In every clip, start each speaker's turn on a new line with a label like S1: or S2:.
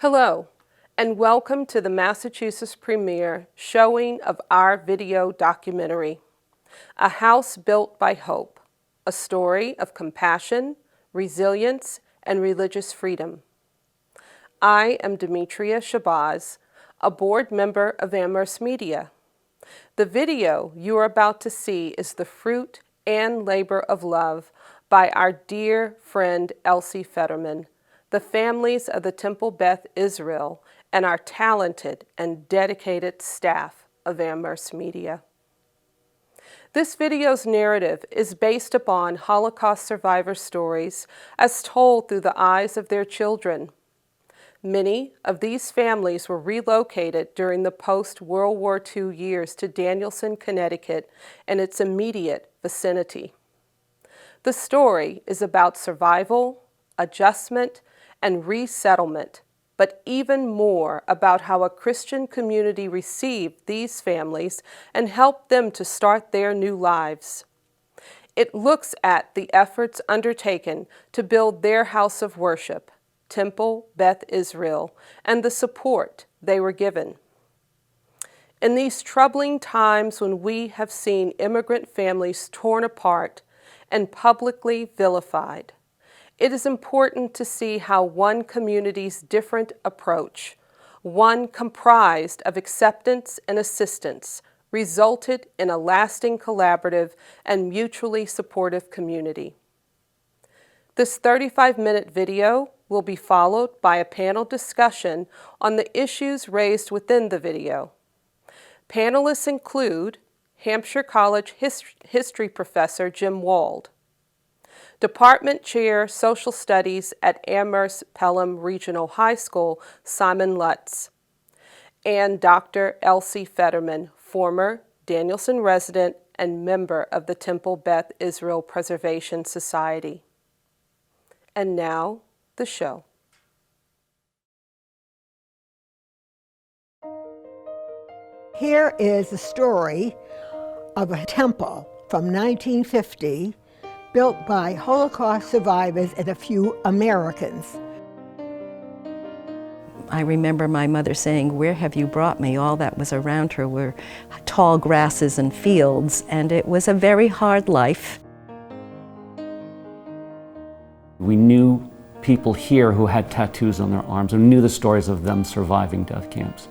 S1: Hello, and welcome to the Massachusetts premiere showing of our video documentary, A House Built by Hope, a story of compassion, resilience, and religious freedom. I am Demetria Shabazz, a board member of Amherst Media. The video you are about to see is the fruit and labor of love by our dear friend Elsie Fetterman, the families of the Temple Beth Israel, and our talented and dedicated staff of Amherst Media. This video's narrative is based upon Holocaust survivor stories as told through the eyes of their children. Many of these families were relocated during the post-World War II years to Danielson, Connecticut, and its immediate vicinity. The story is about survival, adjustment, and resettlement, but even more about how a Christian community received these families and helped them to start their new lives. It looks at the efforts undertaken to build their house of worship, Temple Beth Israel, and the support they were given. In these troubling times when we have seen immigrant families torn apart and publicly vilified, it is important to see how one community's different approach, one comprised of acceptance and assistance, resulted in a lasting collaborative and mutually supportive community. This 35-minute video will be followed by a panel discussion on the issues raised within the video. Panelists include Hampshire College history professor Jim Wald, Department Chair Social Studies at Amherst Pelham Regional High School, Simon Lutz, and Dr. Elsie Fetterman, former Danielson resident and member of the Temple Beth Israel Preservation Society. And now, the show.
S2: Here is the story of a temple from 1950 built by Holocaust survivors and a few Americans.
S3: I remember my mother saying, "Where have you brought me?" All that was around her were tall grasses and fields, and it was a very hard life.
S4: We knew people here who had tattoos on their arms and knew the stories of them surviving death camps.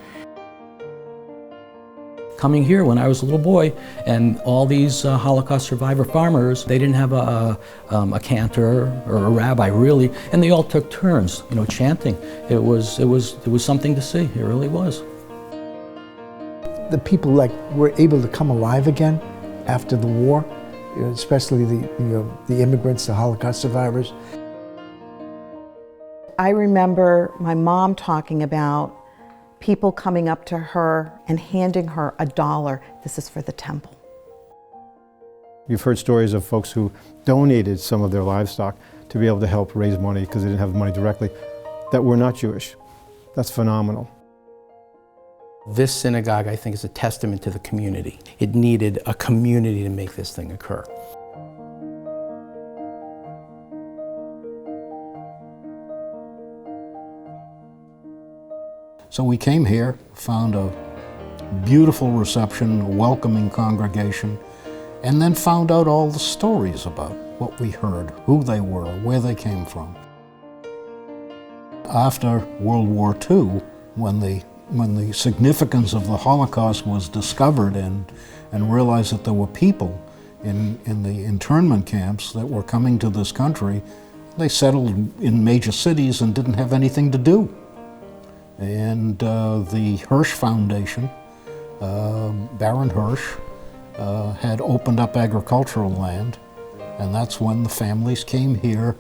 S5: Coming here when I was a little boy, and all these Holocaust survivor farmers, they didn't have a cantor or a rabbi really, and they all took turns, chanting. It was something to see. It really was.
S6: The people were able to come alive again after the war, especially the immigrants, the Holocaust survivors.
S7: I remember my mom talking about people coming up to her and handing her $1. This is for the temple.
S8: You've heard stories of folks who donated some of their livestock to be able to help raise money because they didn't have money directly, that were not Jewish. That's phenomenal.
S5: This synagogue, I think, is a testament to the community. It needed a community to make this thing occur.
S9: So we came here, found a beautiful reception, a welcoming congregation, and then found out all the stories about what we heard, who they were, where they came from. After World War II, when the significance of the Holocaust was discovered and realized that there were people in the internment camps that were coming to this country, they settled in major cities and didn't have anything to do. And the Hirsch Foundation, Baron Hirsch, had opened up agricultural land, and that's when the families came here,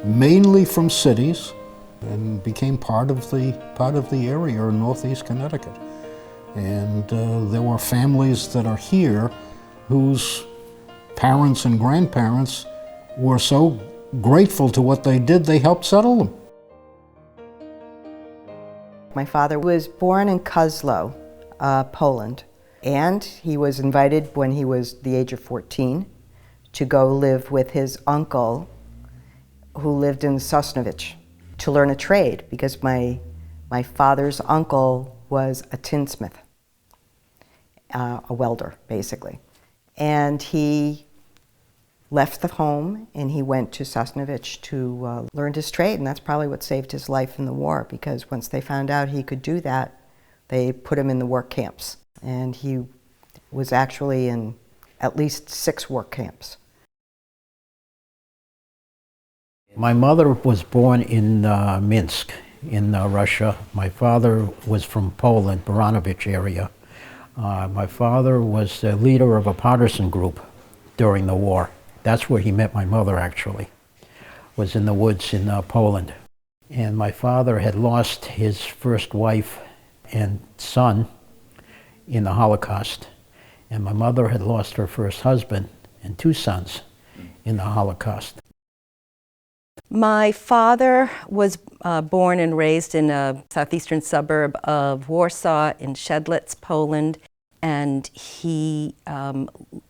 S9: mainly from cities, and became part of the area in northeast Connecticut. And there were families that are here whose parents and grandparents were so grateful to what they did, they helped settle them.
S7: My father was born in Kozlo, Poland, and he was invited when he was the age of 14 to go live with his uncle who lived in Sosnovich to learn a trade, because my My father's uncle was a tinsmith, a welder, basically. And he left the home and he went to Sosnovich to learn his trade, and that's probably what saved his life in the war, because once they found out he could do that, they put him in the work camps. And he was actually in at least 6 work camps.
S9: My mother was born in Minsk, in Russia. My father was from Poland, Baranovich area. My father was the leader of a partisan group during the war. That's where he met my mother, actually, was in the woods in Poland. And my father had lost his first wife and son in the Holocaust. And my mother had lost her first husband and 2 sons in the Holocaust.
S3: My father was born and raised in a southeastern suburb of Warsaw in Siedlec, Poland, and he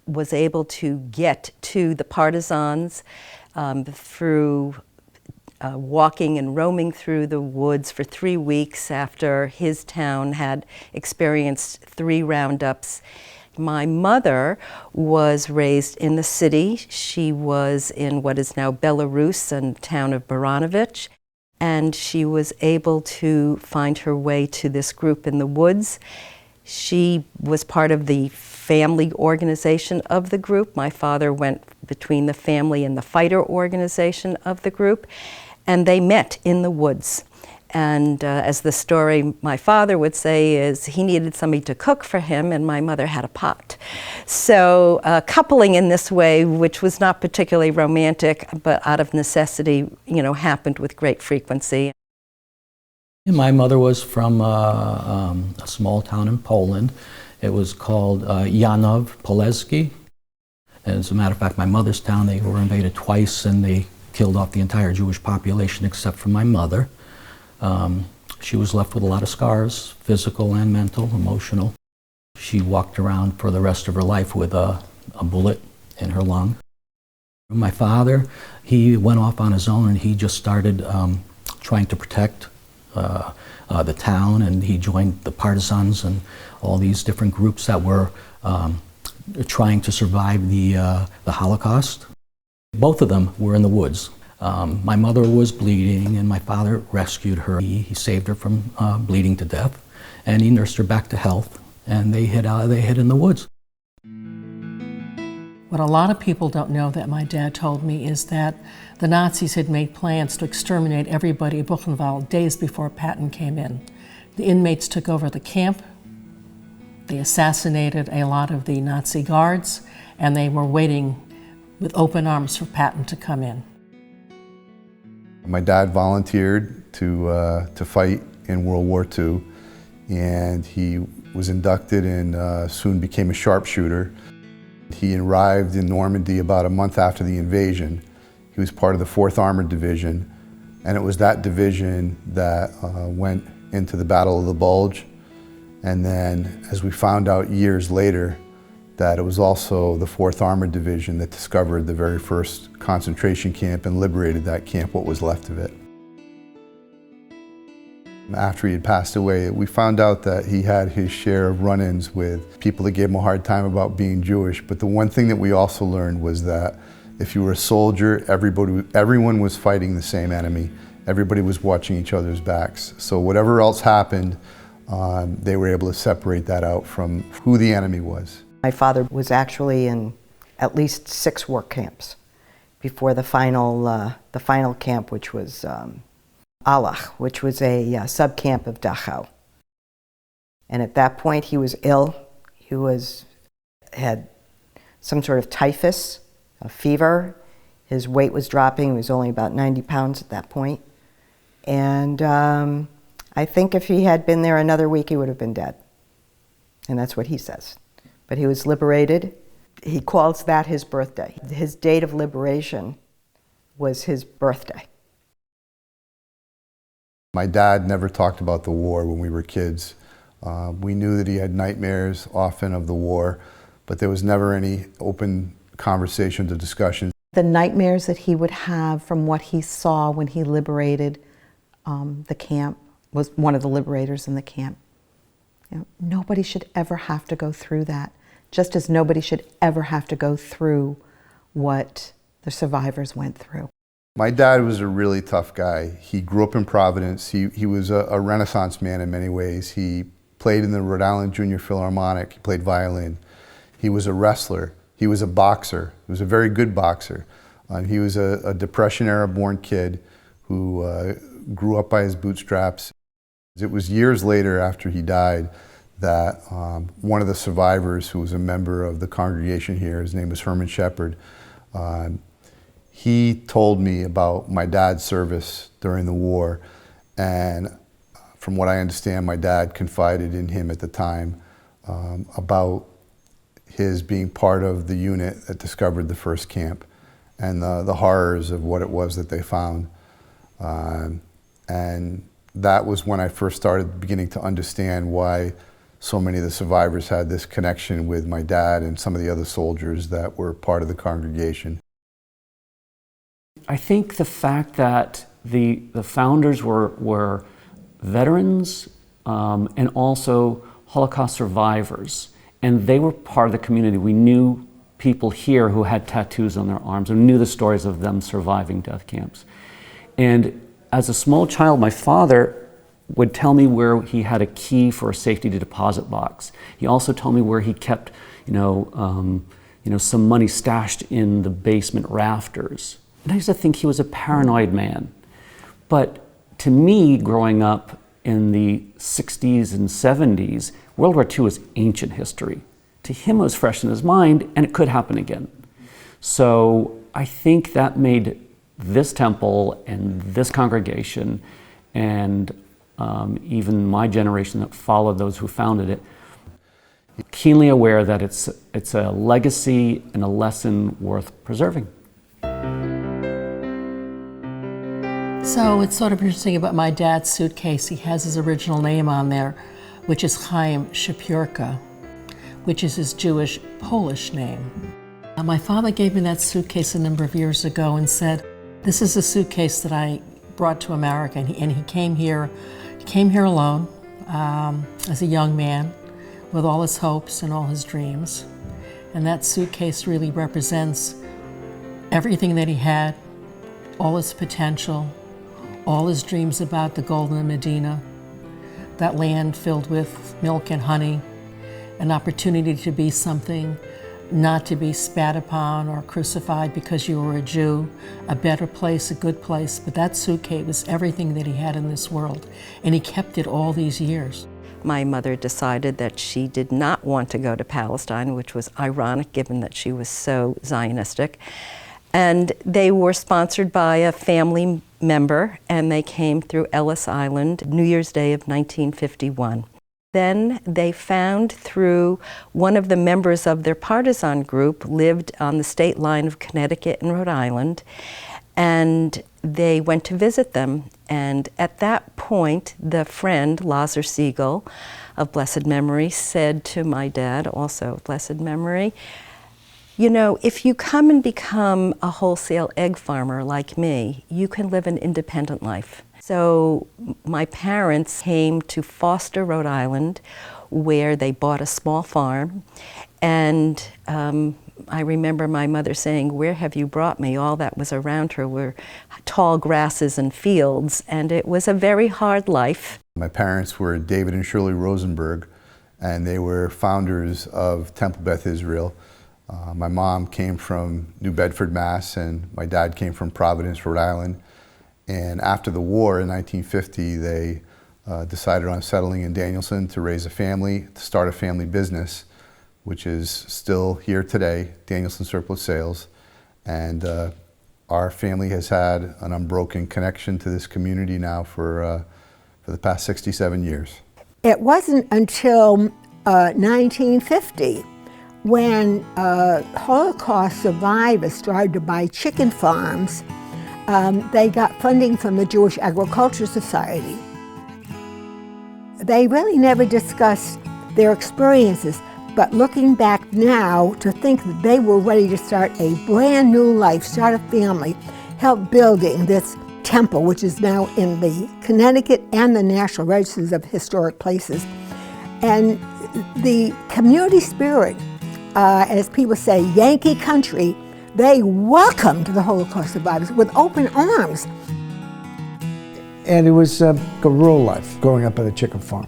S3: was able to get to the Partisans through walking and roaming through the woods for 3 weeks after his town had experienced 3 roundups. My mother was raised in the city. She was in what is now Belarus and the town of Baranovich, and she was able to find her way to this group in the woods. She was part of the family organization of the group. My father went between the family and the fighter organization of the group, and they met in the woods. And as the story my father would say is, he needed somebody to cook for him, and my mother had a pot. So coupling in this way, which was not particularly romantic, but out of necessity, happened with great frequency.
S5: And my mother was from a small town in Poland. It was called Janov Poleski. And as a matter of fact, my mother's town, they were invaded twice, and they killed off the entire Jewish population except for my mother. She was left with a lot of scars, physical and mental, emotional. She walked around for the rest of her life with a bullet in her lung. My father, he went off on his own, and he just started trying to protect the town, and he joined the Partisans and all these different groups that were trying to survive the Holocaust. Both of them were in the woods. My mother was bleeding, and my father rescued her. He saved her from bleeding to death, and he nursed her back to health, and they hid in the woods.
S10: What a lot of people don't know that my dad told me is that the Nazis had made plans to exterminate everybody at Buchenwald days before Patton came in. The inmates took over the camp, they assassinated a lot of the Nazi guards, and they were waiting with open arms for Patton to come in.
S11: My dad volunteered to fight in World War II, and he was inducted and soon became a sharpshooter. He arrived in Normandy about a month after the invasion. He was part of the 4th Armored Division, and it was that division that went into the Battle of the Bulge. And then, as we found out years later, that it was also the 4th Armored Division that discovered the very first concentration camp and liberated that camp, what was left of it. After he had passed away, we found out that he had his share of run-ins with people that gave him a hard time about being Jewish, but the one thing that we also learned was that if you were a soldier, everyone was fighting the same enemy. Everybody was watching each other's backs. So whatever else happened, they were able to separate that out from who the enemy was.
S7: My father was actually in at least 6 work camps before the final camp, which was Allach, which was a sub-camp of Dachau. And at that point, he was ill. He had some sort of typhus, a fever. His weight was dropping. He was only about 90 pounds at that point. And I think if he had been there another week, he would have been dead. And that's what he says. But he was liberated. He calls that his birthday. His date of liberation was his birthday.
S11: My dad never talked about the war when we were kids. We knew that he had nightmares often of the war, but there was never any open conversations or discussions.
S12: The nightmares that he would have from what he saw when he liberated the camp
S7: was one of the liberators in the camp. You know, nobody should ever have to go through that, just as nobody should ever have to go through what the survivors went through.
S11: My dad was a really tough guy. He grew up in Providence. He was a Renaissance man in many ways. He played in the Rhode Island Junior Philharmonic. He played violin. He was a wrestler. He was a boxer. He was a very good boxer. He was a Depression-era born kid who grew up by his bootstraps. It was years later after he died that one of the survivors, who was a member of the congregation here, his name was Herman Shepard, he told me about my dad's service during the war, and from what I understand, my dad confided in him at the time about his being part of the unit that discovered the first camp and the horrors of what it was that they found. And that was when I first started beginning to understand why so many of the survivors had this connection with my dad and some of the other soldiers that were part of the congregation.
S4: I think the fact that the founders were veterans and also Holocaust survivors, and they were part of the community. We knew people here who had tattoos on their arms and knew the stories of them surviving death camps. And as a small child, my father would tell me where he had a key for a safety deposit box. He also told me where he kept, some money stashed in the basement rafters. And I used to think he was a paranoid man. But to me, growing up in the 60s and 70s, World War II was ancient history. To him, it was fresh in his mind, and it could happen again. So I think that made this temple and this congregation and even my generation that followed those who founded it, keenly aware that it's a legacy and a lesson worth preserving.
S10: So it's sort of interesting about my dad's suitcase. He has his original name on there, which is Chaim Shapurka, which is his Jewish Polish name. My father gave me that suitcase a number of years ago and said, "This is a suitcase that I brought to America." And he came here alone as a young man with all his hopes and all his dreams. And that suitcase really represents everything that he had, all his potential, all his dreams about the Golden Medina, that land filled with milk and honey, an opportunity to be something, not to be spat upon or crucified because you were a Jew, a better place, a good place. But that suitcase was everything that he had in this world, and he kept it all these years.
S3: My mother decided that she did not want to go to Palestine, which was ironic given that she was so Zionistic. And they were sponsored by a family member, and they came through Ellis Island, New Year's Day of 1951. Then they found through one of the members of their partisan group lived on the state line of Connecticut and Rhode Island, and they went to visit them. And at that point, the friend, Lazar Siegel, of blessed memory, said to my dad, also of blessed memory, "You know, if you come and become a wholesale egg farmer like me, you can live an independent life." So my parents came to Foster, Rhode Island, where they bought a small farm. And I remember my mother saying, "Where have you brought me?" All that was around her were tall grasses and fields, and it was a very hard life.
S11: My parents were David and Shirley Rosenberg, and they were founders of Temple Beth Israel. My mom came from New Bedford, Mass, and my dad came from Providence, Rhode Island. And after the war in 1950, they decided on settling in Danielson to raise a family, to start a family business, which is still here today, Danielson Surplus Sales. And our family has had an unbroken connection to this community now for the past 67 years.
S2: It wasn't until 1950 when Holocaust survivors started to buy chicken farms. They got funding from the Jewish Agricultural Society. They really never discussed their experiences, but looking back now, to think that they were ready to start a brand new life, start a family, help building this temple, which is now in the Connecticut and the National Registers of Historic Places. And the community spirit, as people say, Yankee country, they welcomed the Holocaust survivors with open arms.
S6: And it was a rural life, growing up on a chicken farm.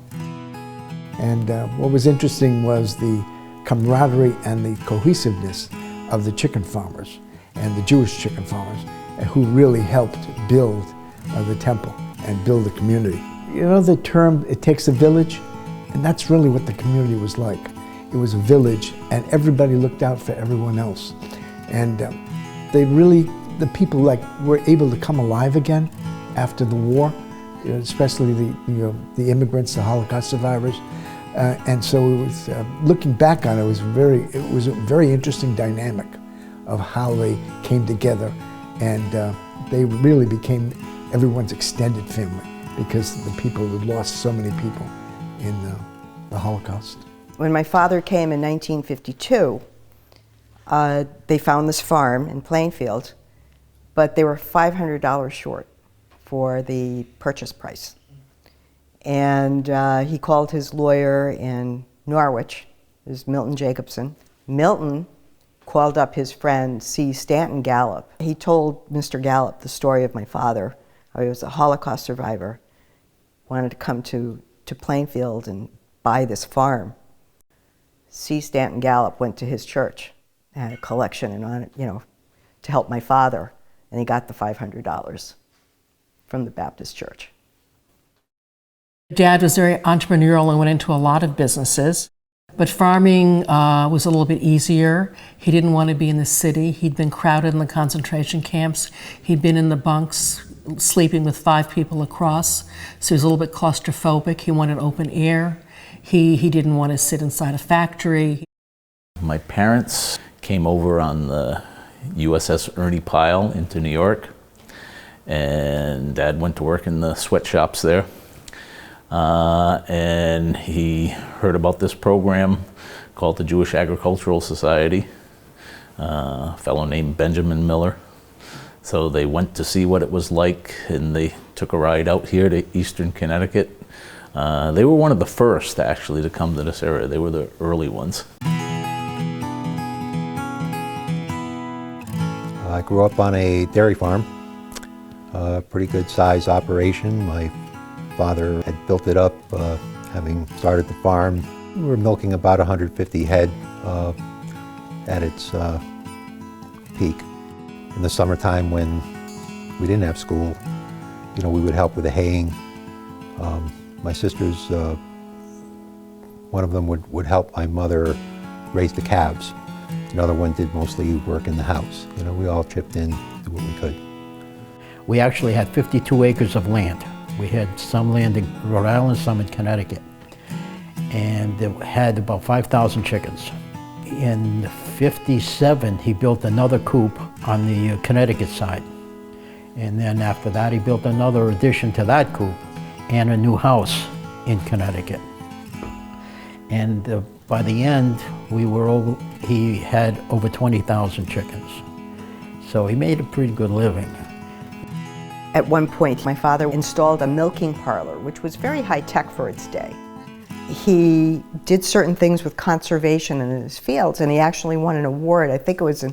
S6: And what was interesting was the camaraderie and the cohesiveness of the chicken farmers and the Jewish chicken farmers, who really helped build the temple and build the community. You know the term, it takes a village? And that's really what the community was like. It was a village, and everybody looked out for everyone else. And the people were able to come alive again after the war, especially the immigrants, the Holocaust survivors. And so it was, looking back on it, it was a very interesting dynamic of how they came together, and they really became everyone's extended family because the people had lost so many people in the Holocaust.
S7: When my father came in 1952, they found this farm in Plainfield, but they were $500 short for the purchase price. And he called his lawyer in Norwich, it was Milton Jacobson. Milton called up his friend C. Stanton Gallup. He told Mr. Gallup the story of my father, how he was a Holocaust survivor, wanted to come to Plainfield and buy this farm. C. Stanton Gallup went to his church, had a collection and on it, to help my father, and he got the $500 from the Baptist church.
S10: Dad was very entrepreneurial and went into a lot of businesses, but farming was a little bit easier. He didn't want to be in the city. He'd been crowded in the concentration camps. He'd been in the bunks sleeping with 5 people across, so he was a little bit claustrophobic. He wanted open air. He didn't want to sit inside a factory.
S12: My parents came over on the USS Ernie Pyle into New York, and Dad went to work in the sweatshops there. And he heard about this program called the Jewish Agricultural Society, a fellow named Benjamin Miller. So they went to see what it was like, and they took a ride out here to Eastern Connecticut. They were one of the first actually to come to this area. They were the early ones.
S13: I grew up on a dairy farm, a pretty good size operation. My father had built it up, having started the farm. We were milking about 150 head at its peak. In the summertime when we didn't have school, we would help with the haying. My sisters, one of them would help my mother raise the calves. Another one did mostly work in the house. We all chipped in, did what we could.
S5: We actually had 52 acres of land. We had some land in Rhode Island, some in Connecticut. And it had about 5,000 chickens. In '57, he built another coop on the Connecticut side. And then after that, he built another addition to that coop and a new house in Connecticut. And by the end, he had over 20,000 chickens. So he made a pretty good living.
S7: At one point, my father installed a milking parlor, which was very high-tech for its day. He did certain things with conservation in his fields, and he actually won an award. I think it was in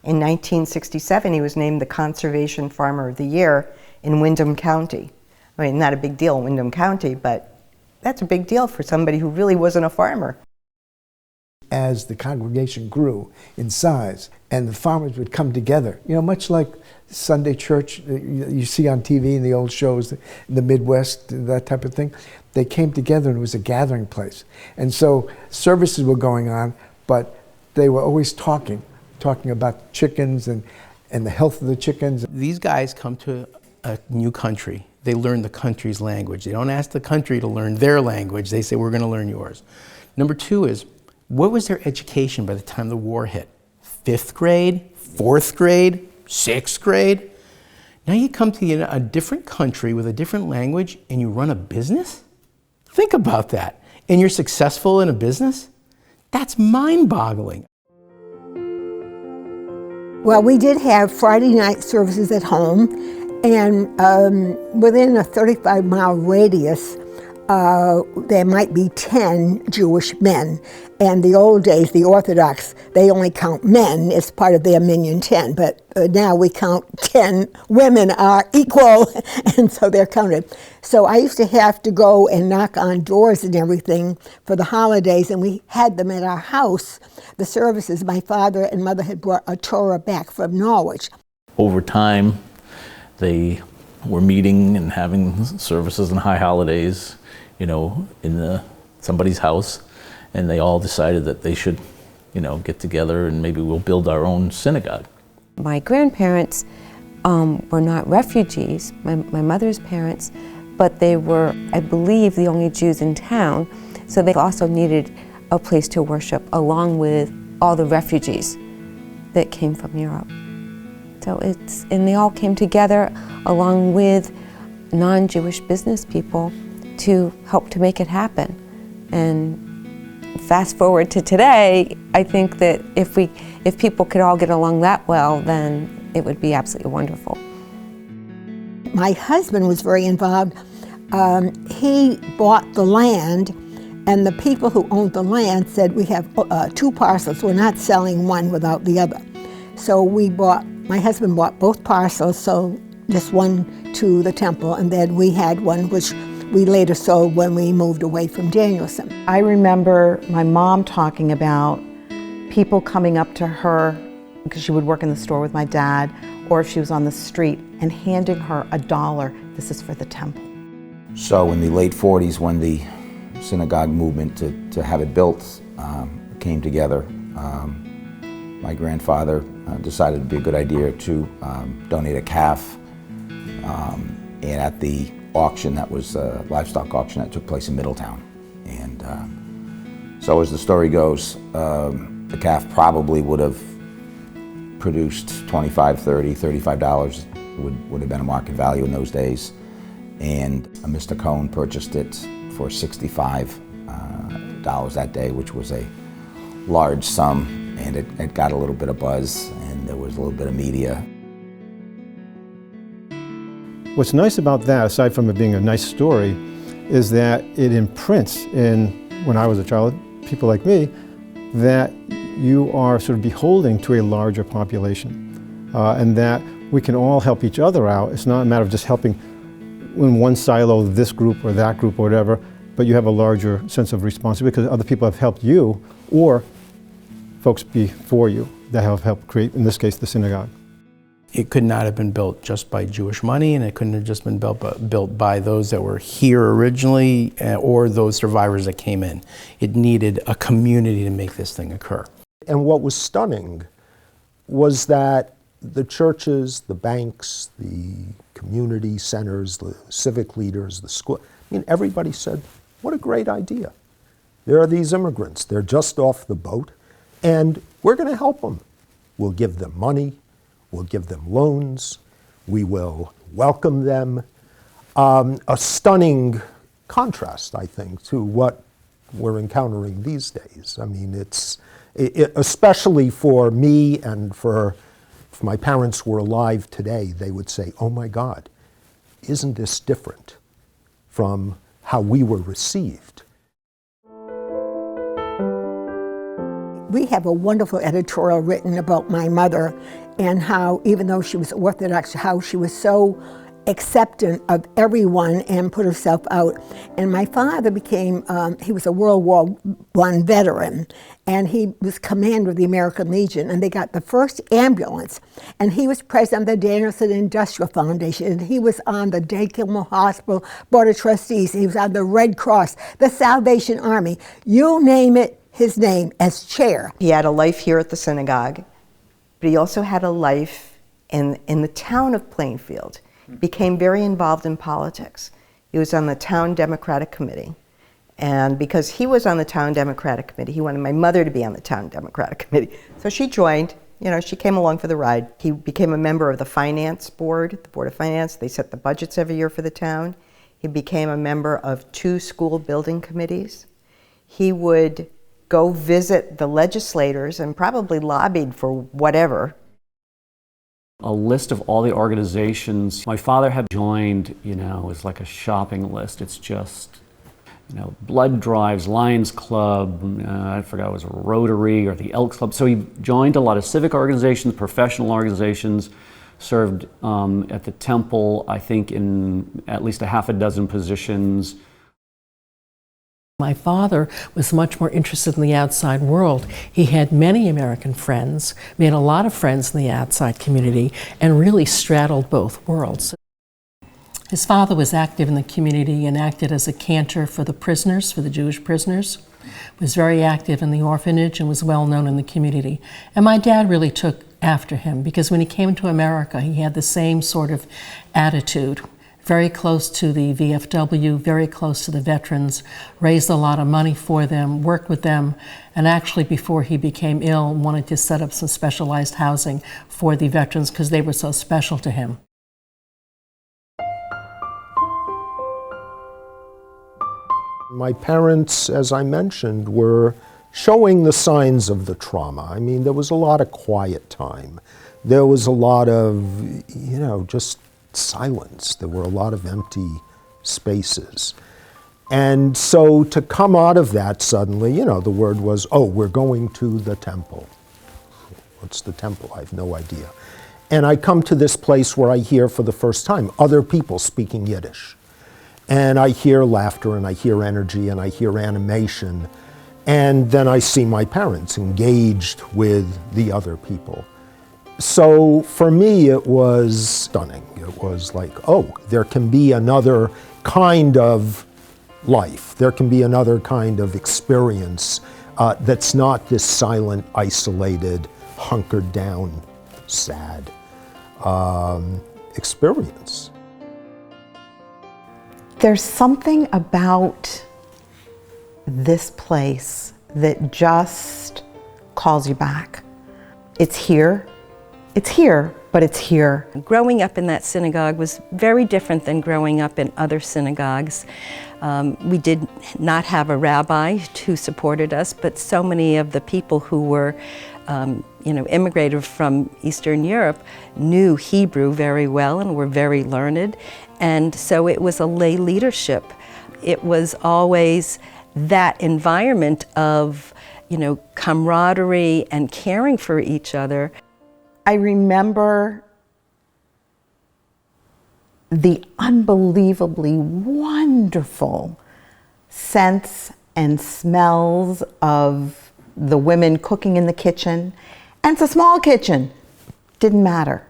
S7: 1967, he was named the Conservation Farmer of the Year in Windham County. I mean, not a big deal in Windham County, but that's a big deal for somebody who really wasn't a farmer.
S6: As the congregation grew in size and the farmers would come together, much like Sunday church you see on TV in the old shows in the Midwest, that type of thing, they came together and it was a gathering place. And so services were going on, but they were always talking about chickens and the health of the chickens.
S5: These guys come to a new country. They learn the country's language. They don't ask the country to learn their language. They say, we're going to learn yours. Number 2 is, what was their education by the time the war hit? 5th grade, 4th grade, 6th grade? Now you come to a different country with a different language and you run a business? Think about that. And you're successful in a business? That's mind-boggling.
S2: Well, we did have Friday night services at home, And within a 35-mile radius, there might be 10 Jewish men. And the old days, the Orthodox, they only count men as part of their minion 10, but now we count 10 women are equal, and so they're counted. So I used to have to go and knock on doors and everything for the holidays, and we had them at our house, the services. My father and mother had brought a Torah back from Norwich.
S12: Over time, they were meeting and having services and high holidays, you know, in somebody's house, and they all decided that they should, you know, get together and maybe we'll build our own synagogue.
S14: My grandparents were not refugees, my mother's parents, but they were, I believe, the only Jews in town, so they also needed a place to worship along with all the refugees that came from Europe. So and they all came together along with non-Jewish business people to help to make it happen. And fast forward to today, I think that if people could all get along that well, then it would be absolutely wonderful.
S2: My husband was very involved. He bought the land, and the people who owned the land said, we have 2 parcels, we're not selling one without the other. So my husband bought both parcels, so just one to the temple, and then we had one which we later sold when we moved away from Danielson.
S7: I remember my mom talking about people coming up to her, because she would work in the store with my dad, or if she was on the street, and handing her $1. This is for the temple.
S15: So in the late 40s, when the synagogue movement to have it built came together, my grandfather decided it would be a good idea to donate a calf. And at the auction, that was a livestock auction that took place in Middletown. And so as the story goes, the calf probably would have produced $25, $30, $35 would have been a market value in those days. And Mr. Cohn purchased it for $65 that day, which was a large sum, and it got a little bit of buzz, and there was a little bit of media.
S8: What's nice about that, aside from it being a nice story, is that it imprints in, when I was a child, people like me, that you are sort of beholden to a larger population, and that we can all help each other out. It's not a matter of just helping in one silo, this group or that group or whatever, but you have a larger sense of responsibility because other people have helped you, or folks before you that have helped create, in this case, the synagogue.
S5: It could not have been built just by Jewish money, and it couldn't have just been built by those that were here originally or those survivors that came in. It needed a community to make this thing occur.
S16: And what was stunning was that the churches, the banks, the community centers, the civic leaders, the school, I mean, everybody said, what a great idea. There are these immigrants, they're just off the boat, and we're going to help them. We'll give them money. We'll give them loans, we will welcome them. A stunning contrast, I think, to what we're encountering these days. I mean, especially for me and if my parents were alive today, they would say, oh my God, isn't this different from how we were received?
S2: We have a wonderful editorial written about my mother and how, even though she was Orthodox, how she was so acceptant of everyone and put herself out. And my father became, he was a World War I veteran, and he was commander of the American Legion, and they got the first ambulance, and he was president of the Danielson Industrial Foundation, and he was on the Daycare Hospital Board of Trustees, he was on the Red Cross, the Salvation Army, you name it, his name as chair.
S7: He had a life here at the synagogue, but he also had a life in the town of Plainfield. He became very involved in politics. He was on the town Democratic Committee. And because he was on the town Democratic Committee, he wanted my mother to be on the town Democratic Committee. So she joined, she came along for the ride. He became a member of the finance board, the Board of Finance. They set the budgets every year for the town. He became a member of 2 school building committees. He would go visit the legislators and probably lobbied for whatever
S4: A list of all the organizations my father had joined, is like a shopping list. It's just, blood drives, Lions Club, I forgot it was a Rotary or the Elks Club. So he joined a lot of civic organizations, professional organizations, served at the temple, I think, in at least a half a dozen positions.
S10: My father was much more interested in the outside world. He had many American friends, made a lot of friends in the outside community, and really straddled both worlds. His father was active in the community and acted as a cantor for the prisoners, for the Jewish prisoners, was very active in the orphanage and was well known in the community. And my dad really took after him because when he came to America, he had the same sort of attitude. Very close to the VFW, very close to the veterans, raised a lot of money for them, worked with them, and actually before he became ill, wanted to set up some specialized housing for the veterans because they were so special to him.
S16: My parents, as I mentioned, were showing the signs of the trauma. I mean, there was a lot of quiet time. There was a lot of, just silence. There were a lot of empty spaces. And so to come out of that suddenly, the word was, oh, we're going to the temple. What's the temple? I have no idea. And I come to this place where I hear for the first time other people speaking Yiddish. And I hear laughter, and I hear energy, and I hear animation. And then I see my parents engaged with the other people. So for me, it was stunning. It was like, oh, there can be another kind of life. There can be another kind of experience that's not this silent, isolated, hunkered down, sad experience.
S7: There's something about this place that just calls you back. It's here, but it's here.
S3: Growing up in that synagogue was very different than growing up in other synagogues. We did not have a rabbi who supported us, but so many of the people who were immigrated from Eastern Europe knew Hebrew very well and were very learned. And so it was a lay leadership. It was always that environment of, camaraderie and caring for each other.
S7: I remember the unbelievably wonderful scents and smells of the women cooking in the kitchen. And it's a small kitchen, didn't matter.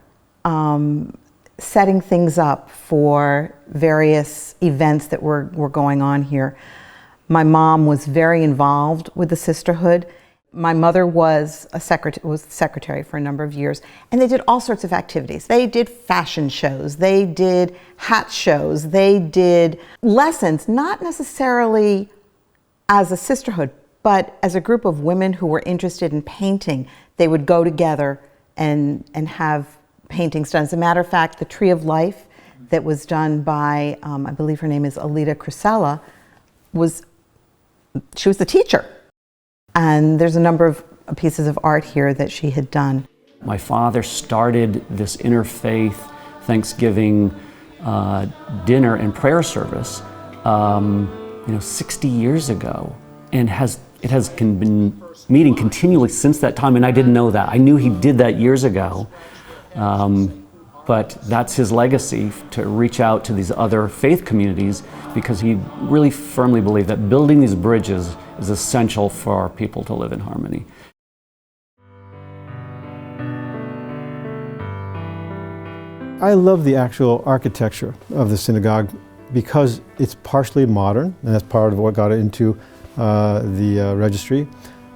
S7: Setting things up for various events that were going on here. My mom was very involved with the sisterhood. My mother was secretary for a number of years, and they did all sorts of activities. They did fashion shows, they did hat shows, they did lessons, not necessarily as a sisterhood, but as a group of women who were interested in painting. They would go together and have paintings done. As a matter of fact, the Tree of Life that was done by, I believe her name is Alida Crisella, she was the teacher. And there's a number of pieces of art here that she had done.
S4: My father started this interfaith Thanksgiving dinner and prayer service 60 years ago, and it has been meeting continually since that time, and I didn't know that. I knew he did that years ago, but that's his legacy, to reach out to these other faith communities, because he really firmly believed that building these bridges is essential for our people to live in harmony.
S8: I love the actual architecture of the synagogue because it's partially modern, and that's part of what got it into the registry,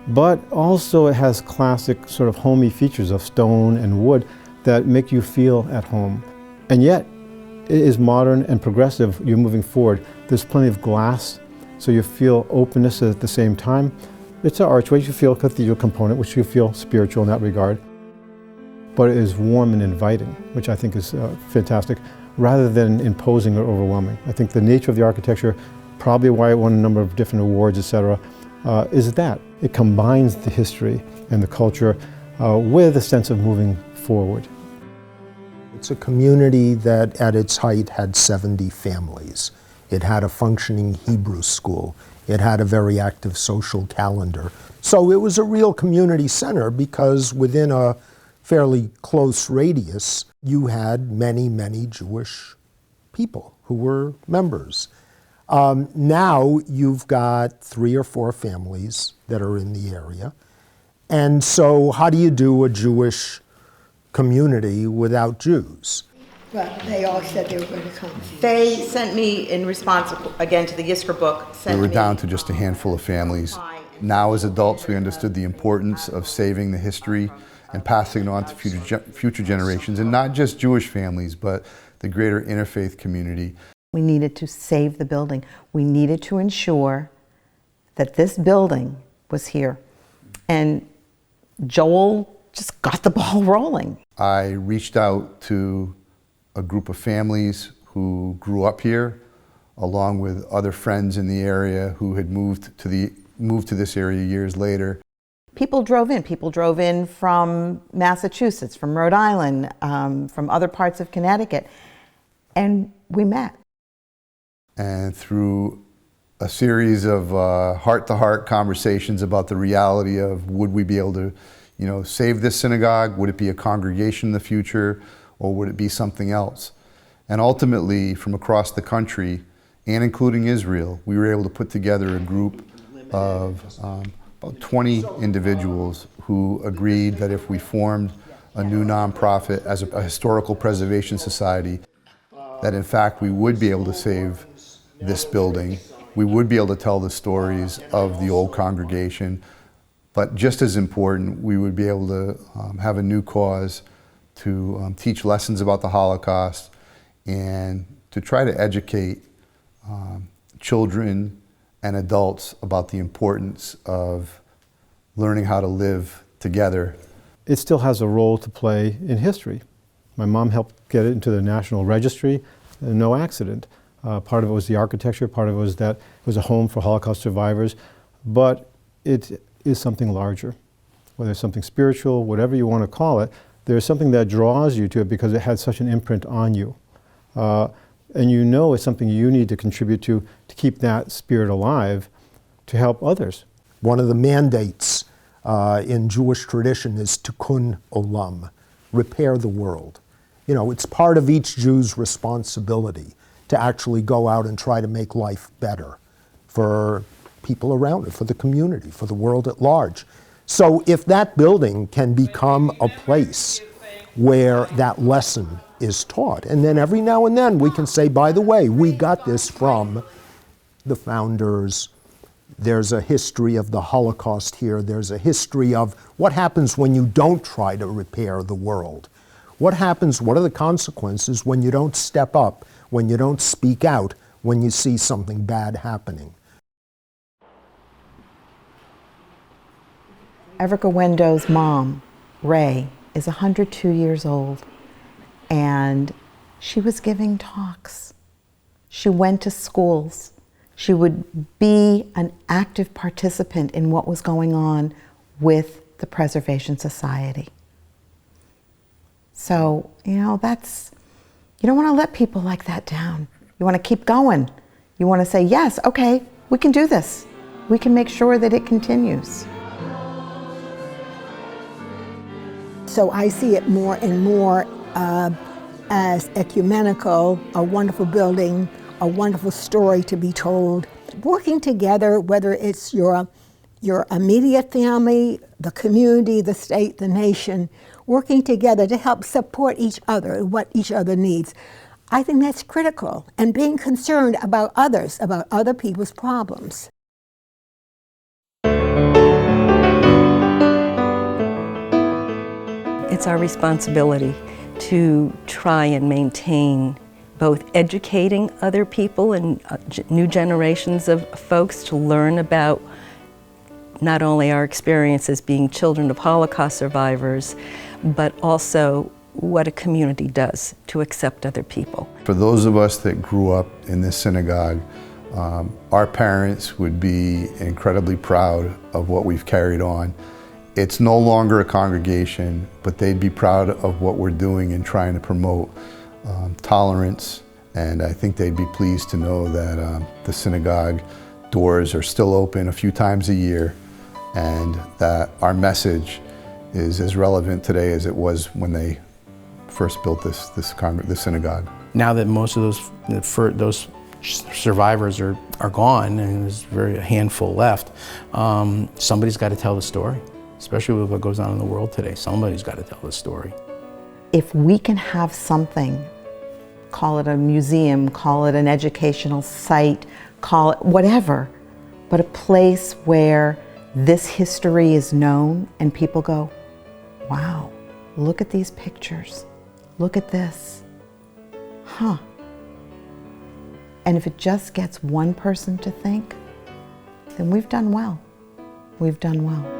S8: but also it has classic sort of homey features of stone and wood that make you feel at home. And yet, it is modern and progressive. You're moving forward. There's plenty of glass, so you feel openness at the same time. It's an archway. You feel a cathedral component, which you feel spiritual in that regard. But it is warm and inviting, which I think is fantastic, rather than imposing or overwhelming. I think the nature of the architecture, probably why it won a number of different awards, etc., is that. It combines the history and the culture with a sense of moving forward.
S16: It's a community that at its height had 70 families. It had a functioning Hebrew school. It had a very active social calendar. So it was a real community center because within a fairly close radius, you had many, many Jewish people who were members. Now you've got 3 or 4 families that are in the area. And so how do you do a Jewish community without Jews?
S2: But they all said they were going to come.
S7: They sent me, in response again to the Yisker book,
S11: We were down to just a handful of families. Now as adults, we understood the importance of saving the history and passing it on to future generations, and not just Jewish families, but the greater interfaith community.
S7: We needed to save the building. We needed to ensure that this building was here. And Joel just got the ball rolling.
S11: I reached out to a group of families who grew up here, along with other friends in the area who had moved to this area years later.
S7: People drove in. People drove in from Massachusetts, from Rhode Island, from other parts of Connecticut, and we met.
S11: And through a series of heart-to-heart conversations about the reality of would we be able to, save this synagogue? Would it be a congregation in the future, or would it be something else? And ultimately, from across the country, and including Israel, we were able to put together a group of about 20 individuals who agreed that if we formed a new nonprofit as a historical preservation society, that in fact we would be able to save this building. We would be able to tell the stories of the old congregation, but just as important, we would be able to have a new cause to teach lessons about the Holocaust and to try to educate children and adults about the importance of learning how to live together.
S8: It still has a role to play in history. My mom helped get it into the National Registry, no accident. Part of it was the architecture, part of it was that it was a home for Holocaust survivors, but it is something larger. Whether it's something spiritual, whatever you want to call it, there's something that draws you to it because it had such an imprint on you. And you know it's something you need to contribute to keep that spirit alive, to help others.
S16: One of the mandates in Jewish tradition is tikkun olam, repair the world. It's part of each Jew's responsibility to actually go out and try to make life better for people around it, for the community, for the world at large. So if that building can become a place where that lesson is taught, and then every now and then we can say, by the way, we got this from the founders. There's a history of the Holocaust here. There's a history of what happens when you don't try to repair the world. What happens, what are the consequences when you don't step up, when you don't speak out, when you see something bad happening?
S7: Everett Wendo's mom, Ray, is 102 years old, and she was giving talks. She went to schools. She would be an active participant in what was going on with the Preservation Society. So, you don't want to let people like that down. You want to keep going. You want to say, yes, okay, we can do this. We can make sure that it continues.
S2: So I see it more and more as ecumenical, a wonderful building, a wonderful story to be told. Working together, whether it's your immediate family, the community, the state, the nation, working together to help support each other, what each other needs. I think that's critical, and being concerned about others, about other people's problems.
S3: It's our responsibility to try and maintain both educating other people and new generations of folks to learn about not only our experience as being children of Holocaust survivors, but also what a community does to accept other people.
S11: For those of us that grew up in this synagogue, our parents would be incredibly proud of what we've carried on. It's no longer a congregation, but they'd be proud of what we're doing in trying to promote tolerance. And I think they'd be pleased to know that the synagogue doors are still open a few times a year, and that our message is as relevant today as it was when they first built this synagogue.
S17: Now that most of those survivors are gone, and there's a handful left, somebody's got to tell the story, especially with what goes on in the world today. Somebody's got to tell the story.
S7: If we can have something, call it a museum, call it an educational site, call it whatever, but a place where this history is known and people go, wow, look at these pictures, look at this, huh. And if it just gets one person to think, then we've done well. We've done well.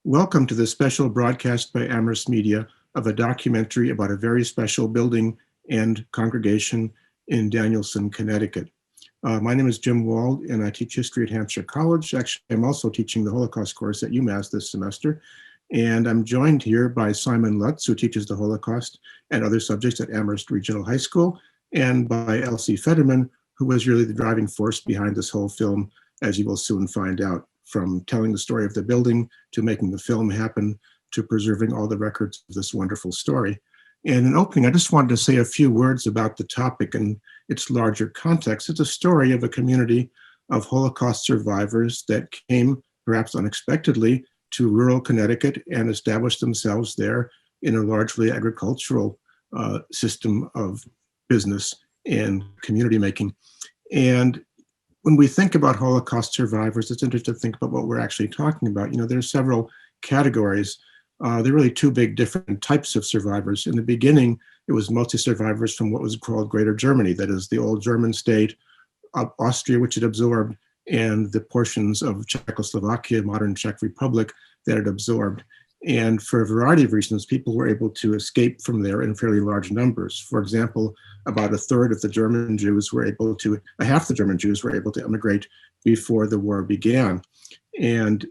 S18: Welcome to this special broadcast by Amherst Media of a documentary about a very special building and congregation in Danielson, Connecticut. My name is Jim Wald, and I teach history at Hampshire College. Actually, I'm also teaching the Holocaust course at UMass this semester. And I'm joined here by Simon Lutz, who teaches the Holocaust and other subjects at Amherst Regional High School, and by Elsie Fetterman, who was really the driving force behind this whole film, as you will soon find out, from telling the story of the building to making the film happen to preserving all the records of this wonderful story. And in opening, I just wanted to say a few words about the topic and its larger context. It's a story of a community of Holocaust survivors that came, perhaps unexpectedly, to rural Connecticut and established themselves there in a largely agricultural system of business and community making. And when we think about Holocaust survivors, it's interesting to think about what we're actually talking about. You know, there's several categories. There are really two big different types of survivors. In the beginning, it was mostly survivors from what was called Greater Germany, that is the old German state, Austria, which it absorbed, and the portions of Czechoslovakia, modern Czech Republic, that it absorbed. And for a variety of reasons, people were able to escape from there in fairly large numbers. For example, about a third of the German Jews were able to, half the German Jews were able to immigrate before the war began. And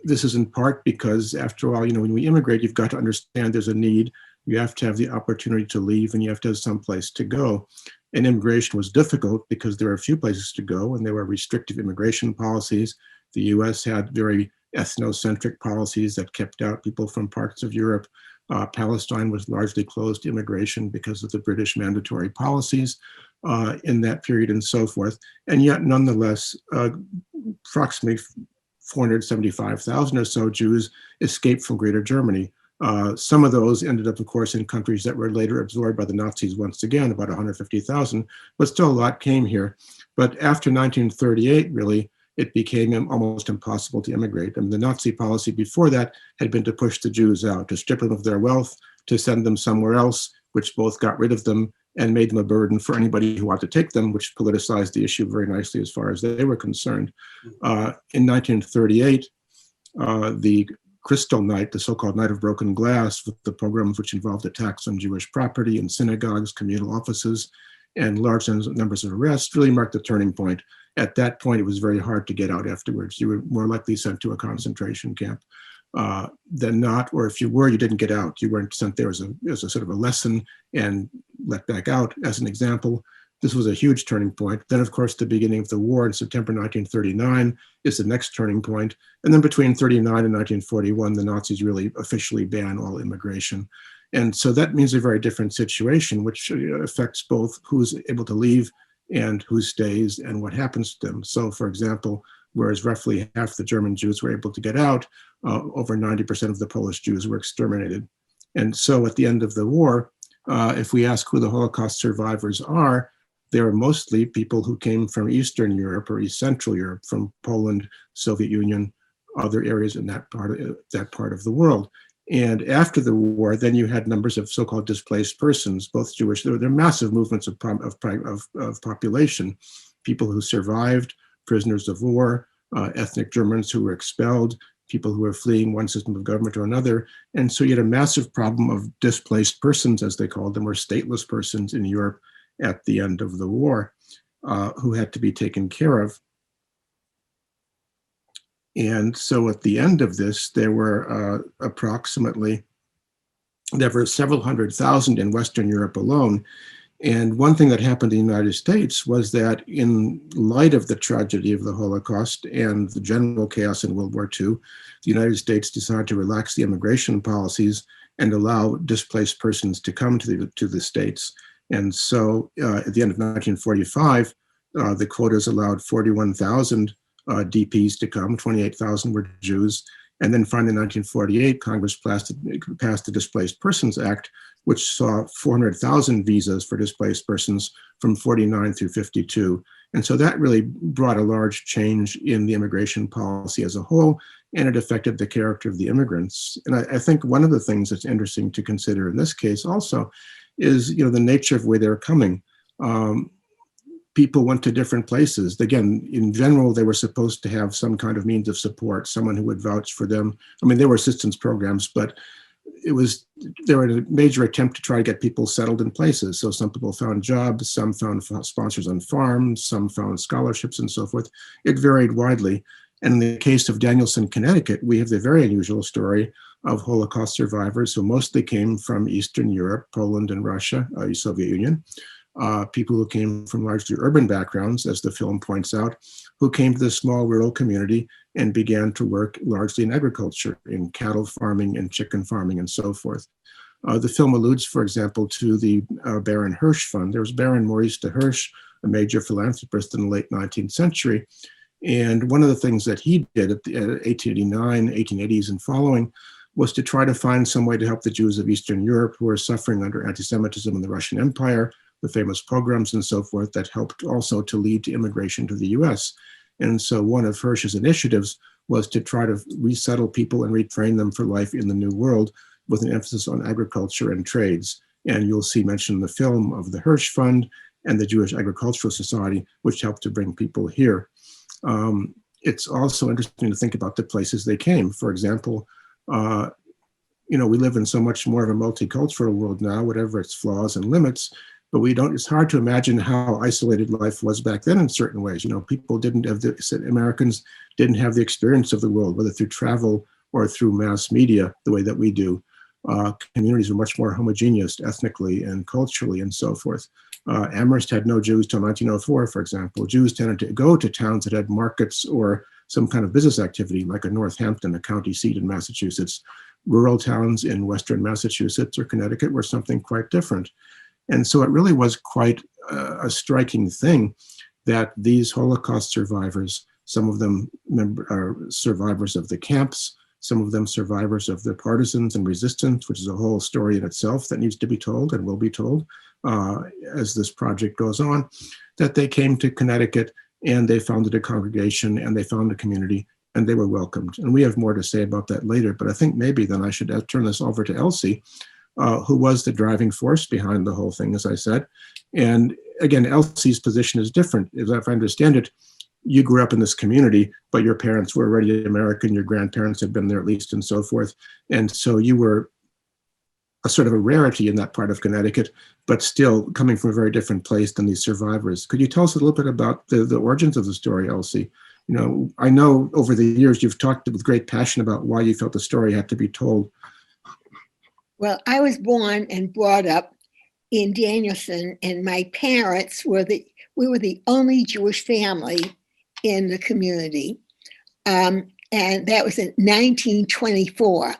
S18: this is in part because, after all, you know, when we immigrate, you've got to understand there's a need. You have to have the opportunity to leave, and you have to have some place to go. And immigration was difficult because there were few places to go, and there were restrictive immigration policies. The US had very ethnocentric policies that kept out people from parts of Europe. Palestine was largely closed to immigration because of the British mandatory policies in that period and so forth. And yet, nonetheless, approximately 475,000 or so Jews escaped from Greater Germany. Some of those ended up, of course, in countries that were later absorbed by the Nazis once again, about 150,000, but still a lot came here. But after 1938, really, it became almost impossible to immigrate. I mean, the Nazi policy before that had been to push the Jews out, to strip them of their wealth, to send them somewhere else, which both got rid of them and made them a burden for anybody who wanted to take them, which politicized the issue very nicely as far as they were concerned. In 1938, the Crystal Night, the so-called Night of Broken Glass, with the pogroms which involved attacks on Jewish property and synagogues, communal offices, and large numbers of arrests, really marked the turning point. At that point, it was very hard to get out afterwards. You were more likely sent to a concentration camp. than not, or if you were, you didn't get out. You weren't sent there as a sort of a lesson and let back out, as an example. This was a huge turning point. Then, of course, the beginning of the war in September 1939 is the next turning point. And then between 39 and 1941, the Nazis really officially ban all immigration. And so that means a very different situation, which affects both who's able to leave and who stays and what happens to them. So, for example, whereas roughly half the German Jews were able to get out, over 90% of the Polish Jews were exterminated. And so at the end of the war, if we ask who the Holocaust survivors are, they are mostly people who came from Eastern Europe or East Central Europe, from Poland, Soviet Union, other areas in that part of the world. And after the war, then you had numbers of so-called displaced persons, both Jewish. There are massive movements of population, people who survived, prisoners of war, ethnic Germans who were expelled, people who were fleeing one system of government or another. And so you had a massive problem of displaced persons, as they called them, or stateless persons in Europe at the end of the war, who had to be taken care of. And so at the end of this, there were several hundred thousand in Western Europe alone. And one thing that happened in the United States was that in light of the tragedy of the Holocaust and the general chaos in World War II, the United States decided to relax the immigration policies and allow displaced persons to come to the States. And so at the end of 1945, the quotas allowed 41,000 DPs to come, 28,000 were Jews. And then finally in 1948, Congress passed the Displaced Persons Act, which saw 400,000 visas for displaced persons from 49 through 52. And so that really brought a large change in the immigration policy as a whole, and it affected the character of the immigrants. And I think one of the things that's interesting to consider in this case also is, the nature of where they're coming. People went to different places. Again, in general, they were supposed to have some kind of means of support, someone who would vouch for them. I mean, there were assistance programs, but there were a major attempt to try to get people settled in places. So some people found jobs, some found sponsors on farms, some found scholarships and so forth. It varied widely. And in the case of Danielson, Connecticut, we have the very unusual story of Holocaust survivors who mostly came from Eastern Europe, Poland and Russia, Soviet Union. People who came from largely urban backgrounds, as the film points out, who came to this small rural community and began to work largely in agriculture, in cattle farming and chicken farming and so forth. The film alludes, for example, to the Baron Hirsch Fund. There was Baron Maurice de Hirsch, a major philanthropist in the late 19th century. And one of the things that he did at 1889, 1880s and following was to try to find some way to help the Jews of Eastern Europe who were suffering under anti-Semitism in the Russian Empire, the famous pogroms and so forth that helped also to lead to immigration to the US. And so one of Hirsch's initiatives was to try to resettle people and retrain them for life in the New World with an emphasis on agriculture and trades. And you'll see mentioned in the film of the Hirsch Fund and the Jewish Agricultural Society, which helped to bring people here. It's also interesting to think about the places they came. For example, we live in so much more of a multicultural world now, whatever its flaws and limits, but it's hard to imagine how isolated life was back then in certain ways. People Americans didn't have the experience of the world, whether through travel or through mass media, the way that we do. Communities were much more homogeneous ethnically and culturally and so forth. Amherst had no Jews till 1904, for example. Jews tended to go to towns that had markets or some kind of business activity, like a Northampton, a county seat in Massachusetts. Rural towns in Western Massachusetts or Connecticut were something quite different. And so it really was quite a striking thing that these Holocaust survivors, some of them are survivors of the camps, some of them survivors of the partisans and resistance, which is a whole story in itself that needs to be told and will be told as this project goes on, that they came to Connecticut and they founded a congregation and they found a community and they were welcomed. And we have more to say about that later, but I think maybe then I should turn this over to Elsie, who was the driving force behind the whole thing, as I said. And again, Elsie's position is different. If I understand it, you grew up in this community, but your parents were already American, your grandparents had been there at least and so forth. And so you were a sort of a rarity in that part of Connecticut, but still coming from a very different place than these survivors. Could you tell us a little bit about the origins of the story, Elsie, I know over the years you've talked with great passion about why you felt the story had to be told.
S2: Well, I was born and brought up in Danielson, and my parents we were the only Jewish family in the community. And that was in 1924.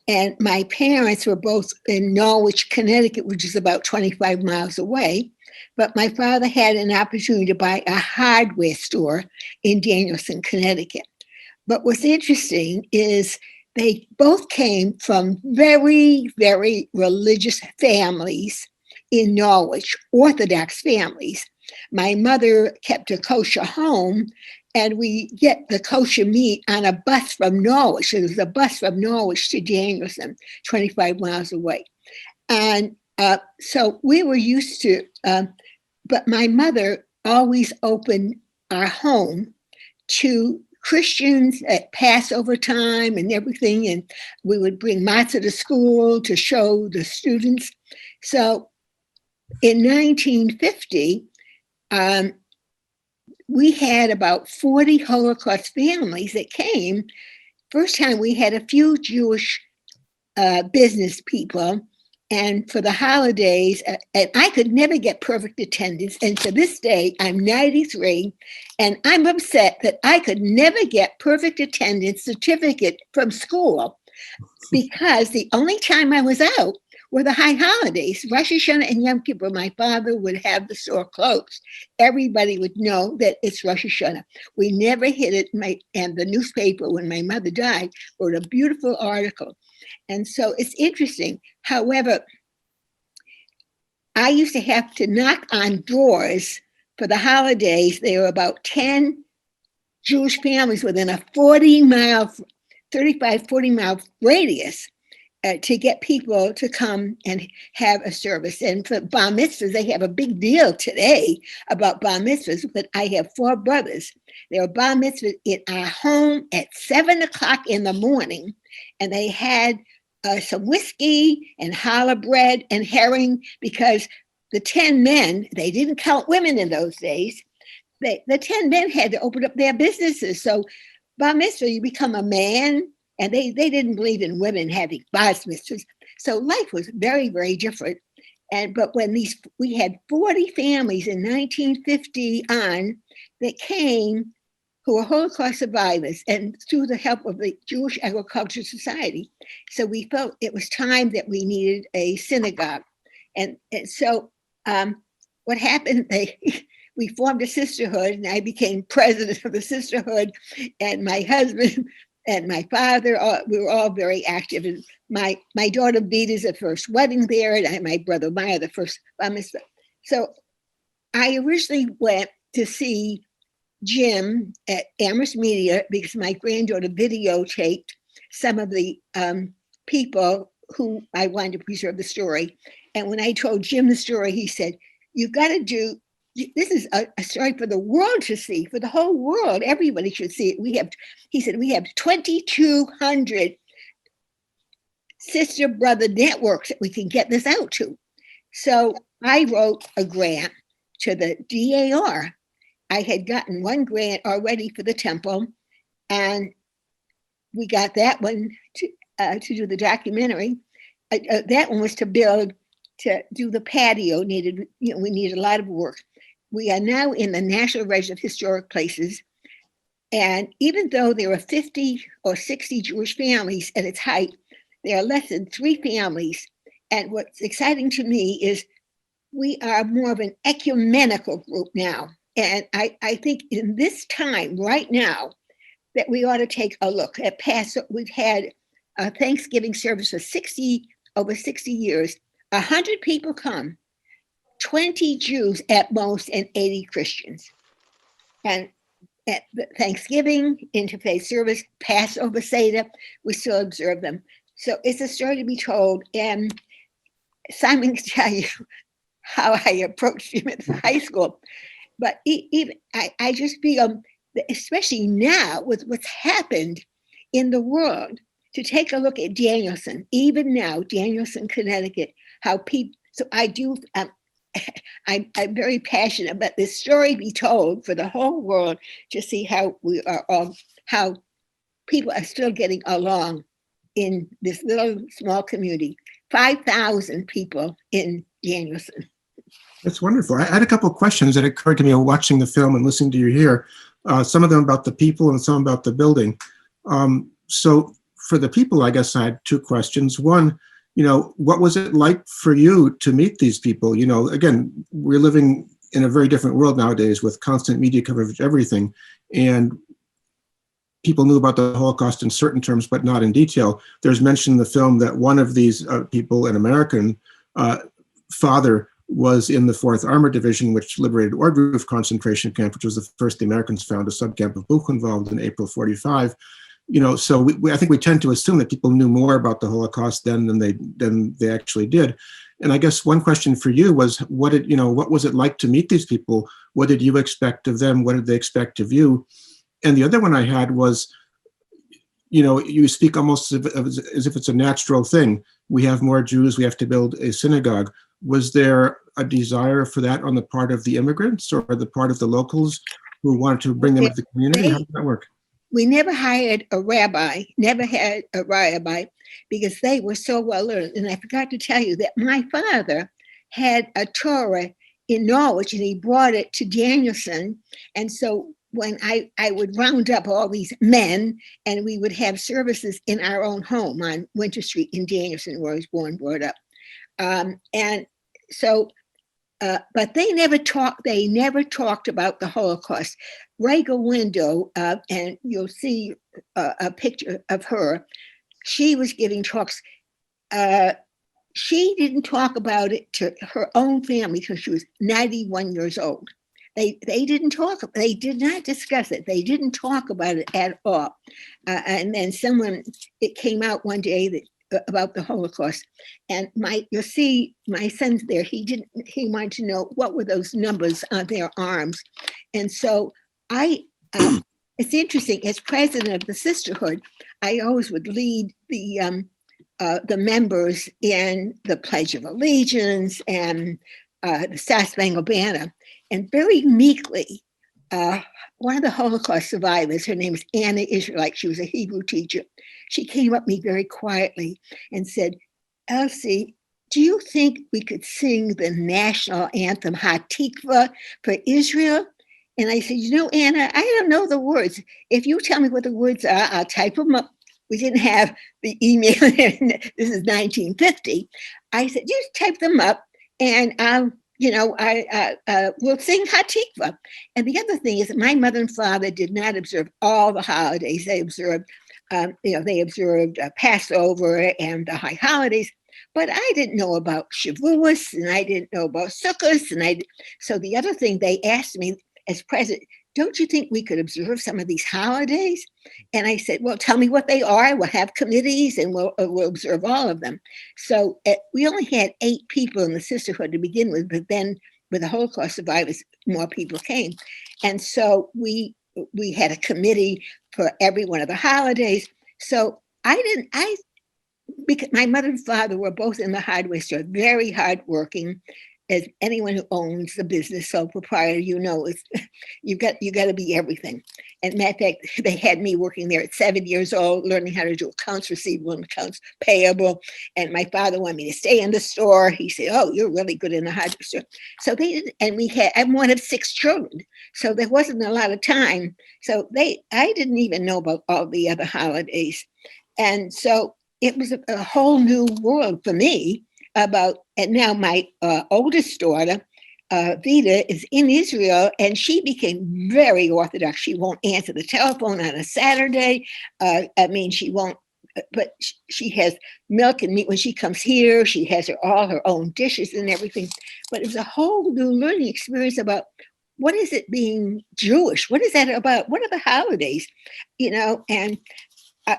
S2: And my parents were both in Norwich, Connecticut, which is about 25 miles away. But my father had an opportunity to buy a hardware store in Danielson, Connecticut. But what's interesting is they both came from very, very religious families in Norwich, Orthodox families. My mother kept a kosher home, and we get the kosher meat on a bus from Norwich. There was a bus from Norwich to Danielson, 25 miles away. And so we were used to, but my mother always opened our home to Christians at Passover time and everything. And we would bring matzah to school to show the students. So in 1950, we had about 40 Holocaust families that came. First time we had a few Jewish business people, and for the holidays, and I could never get perfect attendance. And to this day, I'm 93, and I'm upset that I could never get perfect attendance certificate from school, because the only time I was out were the high holidays, Rosh Hashanah and Yom Kippur. My father would have the store closed. Everybody would know that it's Rosh Hashanah. We never hit it. And the newspaper, when my mother died, wrote a beautiful article. And so it's interesting. However, I used to have to knock on doors for the holidays. There were about 10 Jewish families within a 35, 40 mile radius to get people to come and have a service. And for bar mitzvahs, they have a big deal today about bar mitzvahs, but I have 4 brothers. They were bar mitzvahs in our home at 7 o'clock in the morning, and they had some whiskey and challah bread and herring, because the 10 men, they didn't count women in those days, the 10 men had to open up their businesses. So bar mitzvah, you become a man, and they didn't believe in women having bar mitzvahs. So life was very, very different. But when we had 40 families in 1950 on that came who were Holocaust survivors, and through the help of the Jewish Agricultural Society. So we felt it was time that we needed a synagogue. And so what happened, we formed a sisterhood, and I became president of the sisterhood, and my husband and my father, we were all very active. And my daughter Vita's the first wedding there, and my brother Maya the first bar mitzvah. So I originally went to see Jim at Amherst Media because my granddaughter videotaped some of the people who I wanted to preserve the story. And when I told Jim the story, he said, "You've got to do, this is a story for the world to see, for the whole world. Everybody should see it. He said, we have 2,200 sister-brother networks that we can get this out to." So I wrote a grant to the DAR. I had gotten one grant already for the temple, and we got that one to do the documentary. That one was to do the patio. We needed a lot of work. We are now in the National Register of Historic Places, and even though there are 50 or 60 Jewish families at its height, there are less than 3 families. And what's exciting to me is we are more of an ecumenical group now. And I think in this time right now that we ought to take a look at Passover. We've had a Thanksgiving service for over 60 years. 100 people come, 20 Jews at most, and 80 Christians. And at Thanksgiving, interfaith service, Passover Seder, we still observe them. So it's a story to be told. And Simon can tell you how I approached him at high school. But even I just feel, especially now with what's happened in the world, to take a look at Danielson, even now, Danielson, Connecticut, how people, so I do
S19: I'm very passionate about this story be told for the whole world to see how we are all, how people are still getting along in this little small community. 5,000 people in Danielson.
S18: That's wonderful. I had a couple of questions that occurred to me while watching the film and listening to you here. Some of them about the people and some about the building. So for the people, I guess I had two questions. One, what was it like for you to meet these people? Again, we're living in a very different world nowadays with constant media coverage of everything. And people knew about the Holocaust in certain terms, but not in detail. There's mention in the film that one of these people, an American father, was in the 4th Armored Division, which liberated Ordruf concentration camp, which was the first the Americans found, a subcamp of Buchenwald in April 45. So I think we tend to assume that people knew more about the Holocaust then than they actually did. And I guess one question for you was, what was it like to meet these people? What did you expect of them? What did they expect of you? And the other one I had was, you speak almost as if it's a natural thing. We have more Jews, we have to build a synagogue. Was there a desire for that on the part of the immigrants or the part of the locals who wanted to bring them into the community? How did that work?
S19: We never hired a rabbi, never had a rabbi, because they were so well learned. And I forgot to tell you that my father had a Torah in Norwich and he brought it to Danielson. And so when I would round up all these men and we would have services in our own home on Winter Street in Danielson, where I was born, brought up. And so, but they never talked about the Holocaust. Rega Window, and you'll see a picture of her. She was giving talks. She didn't talk about it to her own family until she was 91 years old. They didn't talk. They did not discuss it. They didn't talk about it at all. And then it came out one day that about the Holocaust, and you'll see my son's there. He wanted to know what were those numbers on their arms, and so it's interesting. As president of the sisterhood, I always would lead the members in the Pledge of Allegiance and the Star Spangled Banner, and very meekly, one of the Holocaust survivors, her name is Anna Israel, she was a Hebrew teacher. She came up to me very quietly and said, "Elsie, do you think we could sing the national anthem, Hatikva, for Israel?" And I said, "Anna, I don't know the words. If you tell me what the words are, I'll type them up." We didn't have the email. This is 1950. I said, "You type them up and we'll sing Hatikva." And the other thing is that my mother and father did not observe all the holidays. They observed Passover and the high holidays, but I didn't know about Shavuos and I didn't know about Sukkot. So the other thing they asked me as president, "Don't you think we could observe some of these holidays?" And I said, "Well, tell me what they are. We'll have committees and we'll observe all of them." So we only had 8 people in the sisterhood to begin with, but then with the Holocaust survivors, more people came. And so we had a committee for every one of the holidays. So because my mother and father were both in the hardware store, very hardworking. As anyone who owns the business, sole proprietor, you've got to be everything. And matter of fact, they had me working there at 7 years old, learning how to do accounts receivable and accounts payable. And my father wanted me to stay in the store. He said, "Oh, you're really good in the hardware store." So they did, and I'm one of 6 children, so there wasn't a lot of time. So I didn't even know about all the other holidays, and so it was a whole new world for me. And now my oldest daughter, Vida, is in Israel, and she became very Orthodox. She won't answer the telephone on a Saturday. She won't, but she has milk and meat when she comes here. She has all her own dishes and everything. But it was a whole new learning experience about what is it being Jewish? What is that about? What are the holidays? And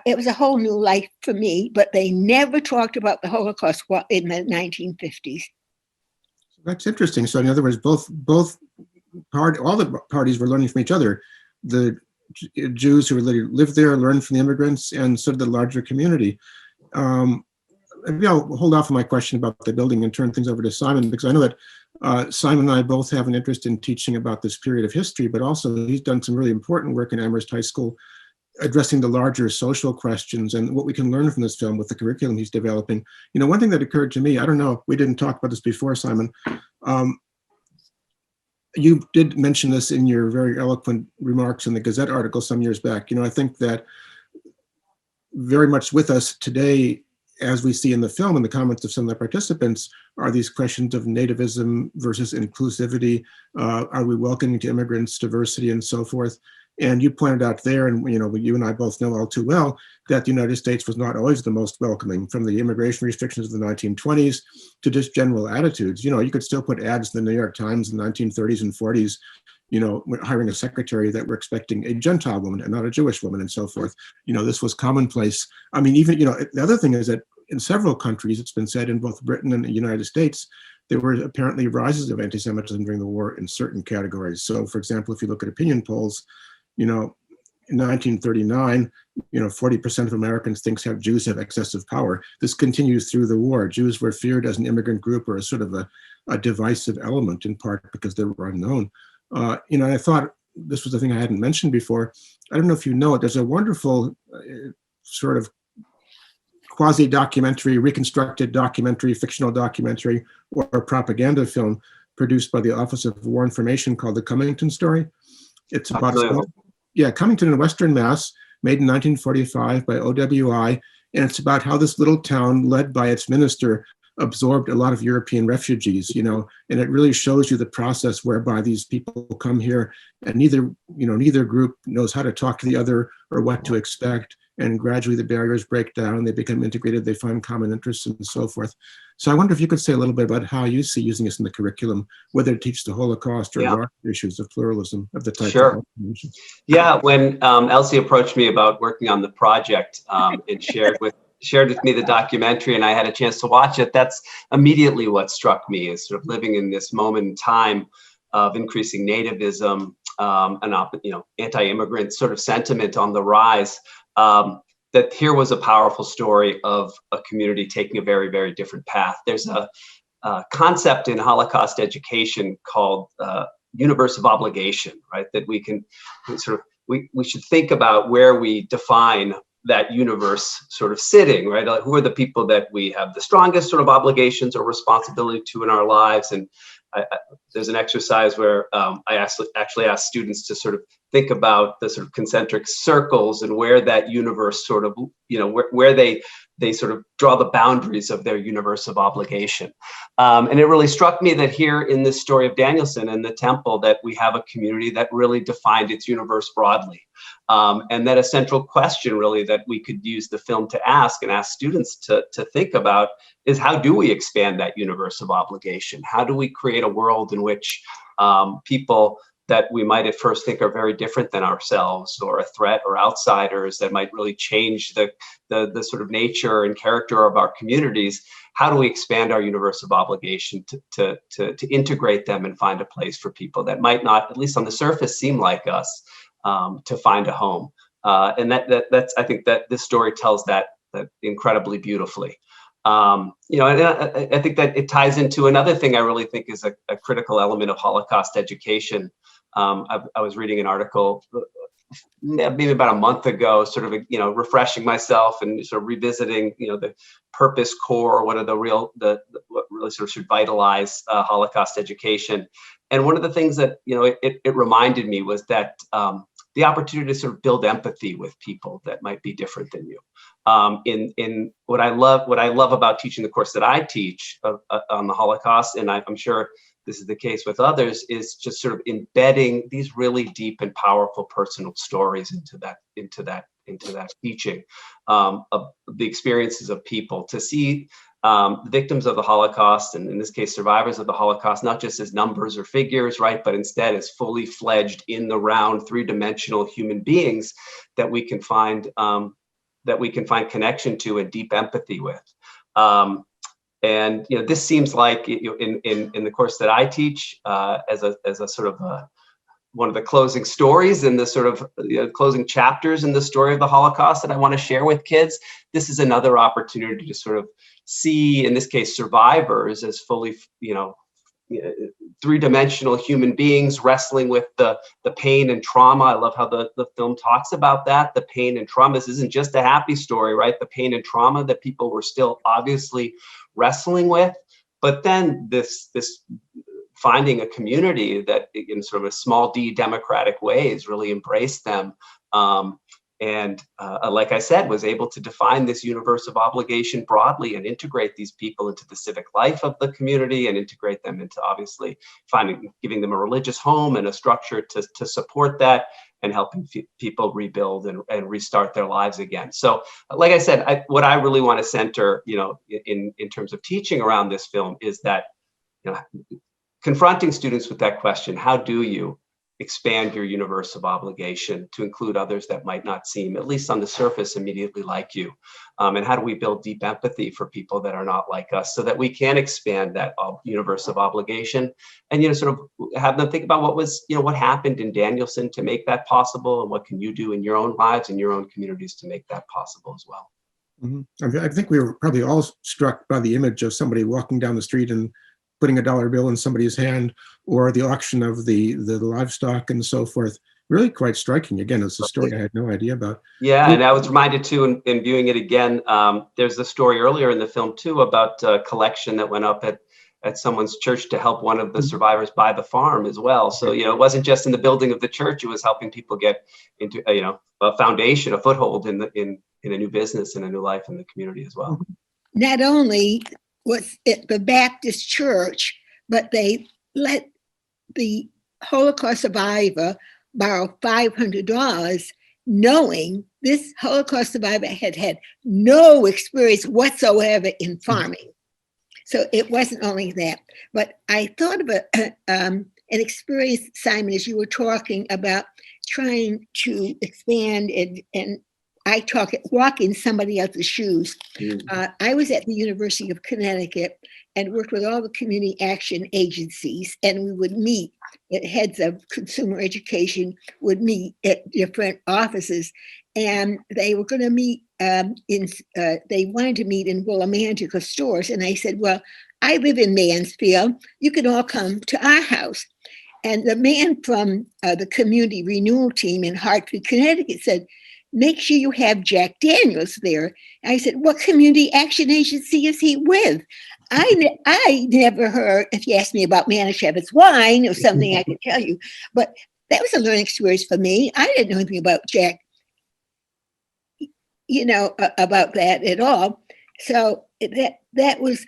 S19: it was a whole new life for me, but they never talked about the Holocaust in the 1950s.
S18: That's interesting. So in other words, all the parties were learning from each other. The Jews who lived there learned from the immigrants and sort of the larger community. maybe I'll hold off on my question about the building and turn things over to Simon, because I know that Simon and I both have an interest in teaching about this period of history, but also he's done some really important work in Amherst High School addressing the larger social questions and what we can learn from this film with the curriculum he's developing. You know, one thing that occurred to me, I don't know, we didn't talk about this before, Simon. You did mention this in your very eloquent remarks in the Gazette article some years back. You know, I think that very much with us today, as we see in the film and the comments of some of the participants, are these questions of nativism versus inclusivity. Are we welcoming to immigrants, diversity, and so forth? And you pointed out there, and you know, you and I both know all too well, that the United States was not always the most welcoming, from the immigration restrictions of the 1920s to just general attitudes. You know, you could still put ads in the New York Times in the 1930s and 40s, you know, hiring a secretary that we're expecting a Gentile woman and not a Jewish woman and so forth. You know, this was commonplace. I mean, even, you know, the other thing is that in several countries, it's been said in both Britain and the United States, there were apparently rises of anti-Semitism during the war in certain categories. So for example, if you look at opinion polls, you know, in 1939, you know, 40% of Americans think Jews have excessive power. This continues through the war. Jews were feared as an immigrant group or as sort of a divisive element, in part because they were unknown. You know, I thought this was the thing I hadn't mentioned before. I don't know if you know it. There's a wonderful sort of quasi-documentary, reconstructed documentary, fictional documentary, or propaganda film produced by the Office of War Information called The Cummington Story. It's about Cummington in Western Mass, made in 1945 by OWI, and it's about how this little town, led by its minister, absorbed a lot of European refugees, you know, and it really shows you the process whereby these people come here and neither group knows how to talk to the other or what to expect. And gradually the barriers break down, they become integrated, they find common interests and so forth. So I wonder if you could say a little bit about how you see using this in the curriculum, whether to teach the Holocaust or larger issues of pluralism of the type.
S20: Sure. Yeah, when Elsie approached me about working on the project and shared with me the documentary, and I had a chance to watch it, that's immediately what struck me, is sort of living in this moment in time of increasing nativism and, you know, anti-immigrant sort of sentiment on the rise. That here was a powerful story of a community taking a very, very different path. There's a concept in Holocaust education called universe of obligation, right? That we can sort of, we should think about where we define that universe sort of sitting, right? Like, who are the people that we have the strongest sort of obligations or responsibility to in our lives? And there's an exercise where I actually ask students to sort of think about the sort of concentric circles and where that universe sort of, you know, where they sort of draw the boundaries of their universe of obligation. And it really struck me that here in this story of Danielson and the temple, that we have a community that really defined its universe broadly. And that a central question really that we could use the film to ask and ask students to think about is, how do we expand that universe of obligation? How do we create a world in which people that we might at first think are very different than ourselves, or a threat, or outsiders that might really change the sort of nature and character of our communities, how do we expand our universe of obligation to integrate them and find a place for people that might not, at least on the surface, seem like us, to find a home? And that's I think that this story tells that incredibly beautifully. You know, and I think that it ties into another thing I really think is a critical element of Holocaust education. I was reading an article maybe about a month ago, sort of, you know, refreshing myself and sort of revisiting, you know, the purpose core, what really sort of should vitalize Holocaust education. And one of the things that, you know, it reminded me was that the opportunity to sort of build empathy with people that might be different than you. In what I love about teaching the course that I teach on the Holocaust, and I'm sure this is the case with others, is just sort of embedding these really deep and powerful personal stories into that teaching of the experiences of people, to see victims of the Holocaust, and in this case survivors of the Holocaust, not just as numbers or figures, right, but instead as fully fledged, in the round, three-dimensional human beings that we can find connection to and deep empathy with. And you know, this seems like in the course that I teach as a sort of one of the closing stories in the sort of closing chapters in the story of the Holocaust that I want to share with kids. This is another opportunity to sort of see, in this case, survivors as fully, three-dimensional human beings wrestling with the pain and trauma. I love how the film talks about that. The pain and trauma. This isn't just a happy story, right? The pain and trauma that people were still obviously wrestling with. But then this finding a community that in sort of a small d democratic ways really embraced them. And like I said, was able to define this universe of obligation broadly and integrate these people into the civic life of the community and integrate them into obviously giving them a religious home and a structure to support that and helping people rebuild and restart their lives again. So like I said, what I really want to center, in terms of teaching around this film is that, confronting students with that question, how do you expand your universe of obligation to include others that might not seem, at least on the surface, immediately like you? And how do we build deep empathy for people that are not like us so that we can expand that universe of obligation and, sort of have them think about what happened in Danielson to make that possible, and what can you do in your own lives and your own communities to make that possible as well.
S18: Mm-hmm. I think we were probably all struck by the image of somebody walking down the street and putting a dollar bill in somebody's hand, or the auction of the livestock and so forth. Really quite striking. Again, it's a story I had no idea about.
S20: Yeah, and I was reminded too in viewing it again, there's a story earlier in the film too about a collection that went up at someone's church to help one of the survivors buy the farm as well. So, it wasn't just in the building of the church, it was helping people get into, a foundation, a foothold in a new business and a new life in the community as well.
S19: Not only was it the Baptist church, but they let the Holocaust survivor borrow $500, knowing this Holocaust survivor had no experience whatsoever in farming. So it wasn't only that, but I thought about an experience, Simon, as you were talking about trying to expand and I walk in somebody else's shoes. I was at the University of Connecticut and worked with all the community action agencies, and we would meet. Heads of consumer education would meet at different offices, and they were going to meet they wanted to meet in Willimantic stores. And I said, well, I live in Mansfield. You can all come to our house. And the man from the community renewal team in Hartford, Connecticut said, make sure you have Jack Daniels there. I said, what community action agency is he with? I never heard, if you asked me about Manischewitz wine or something, I could tell you. But that was a learning experience for me. I didn't know anything about Jack, about that at all. So it was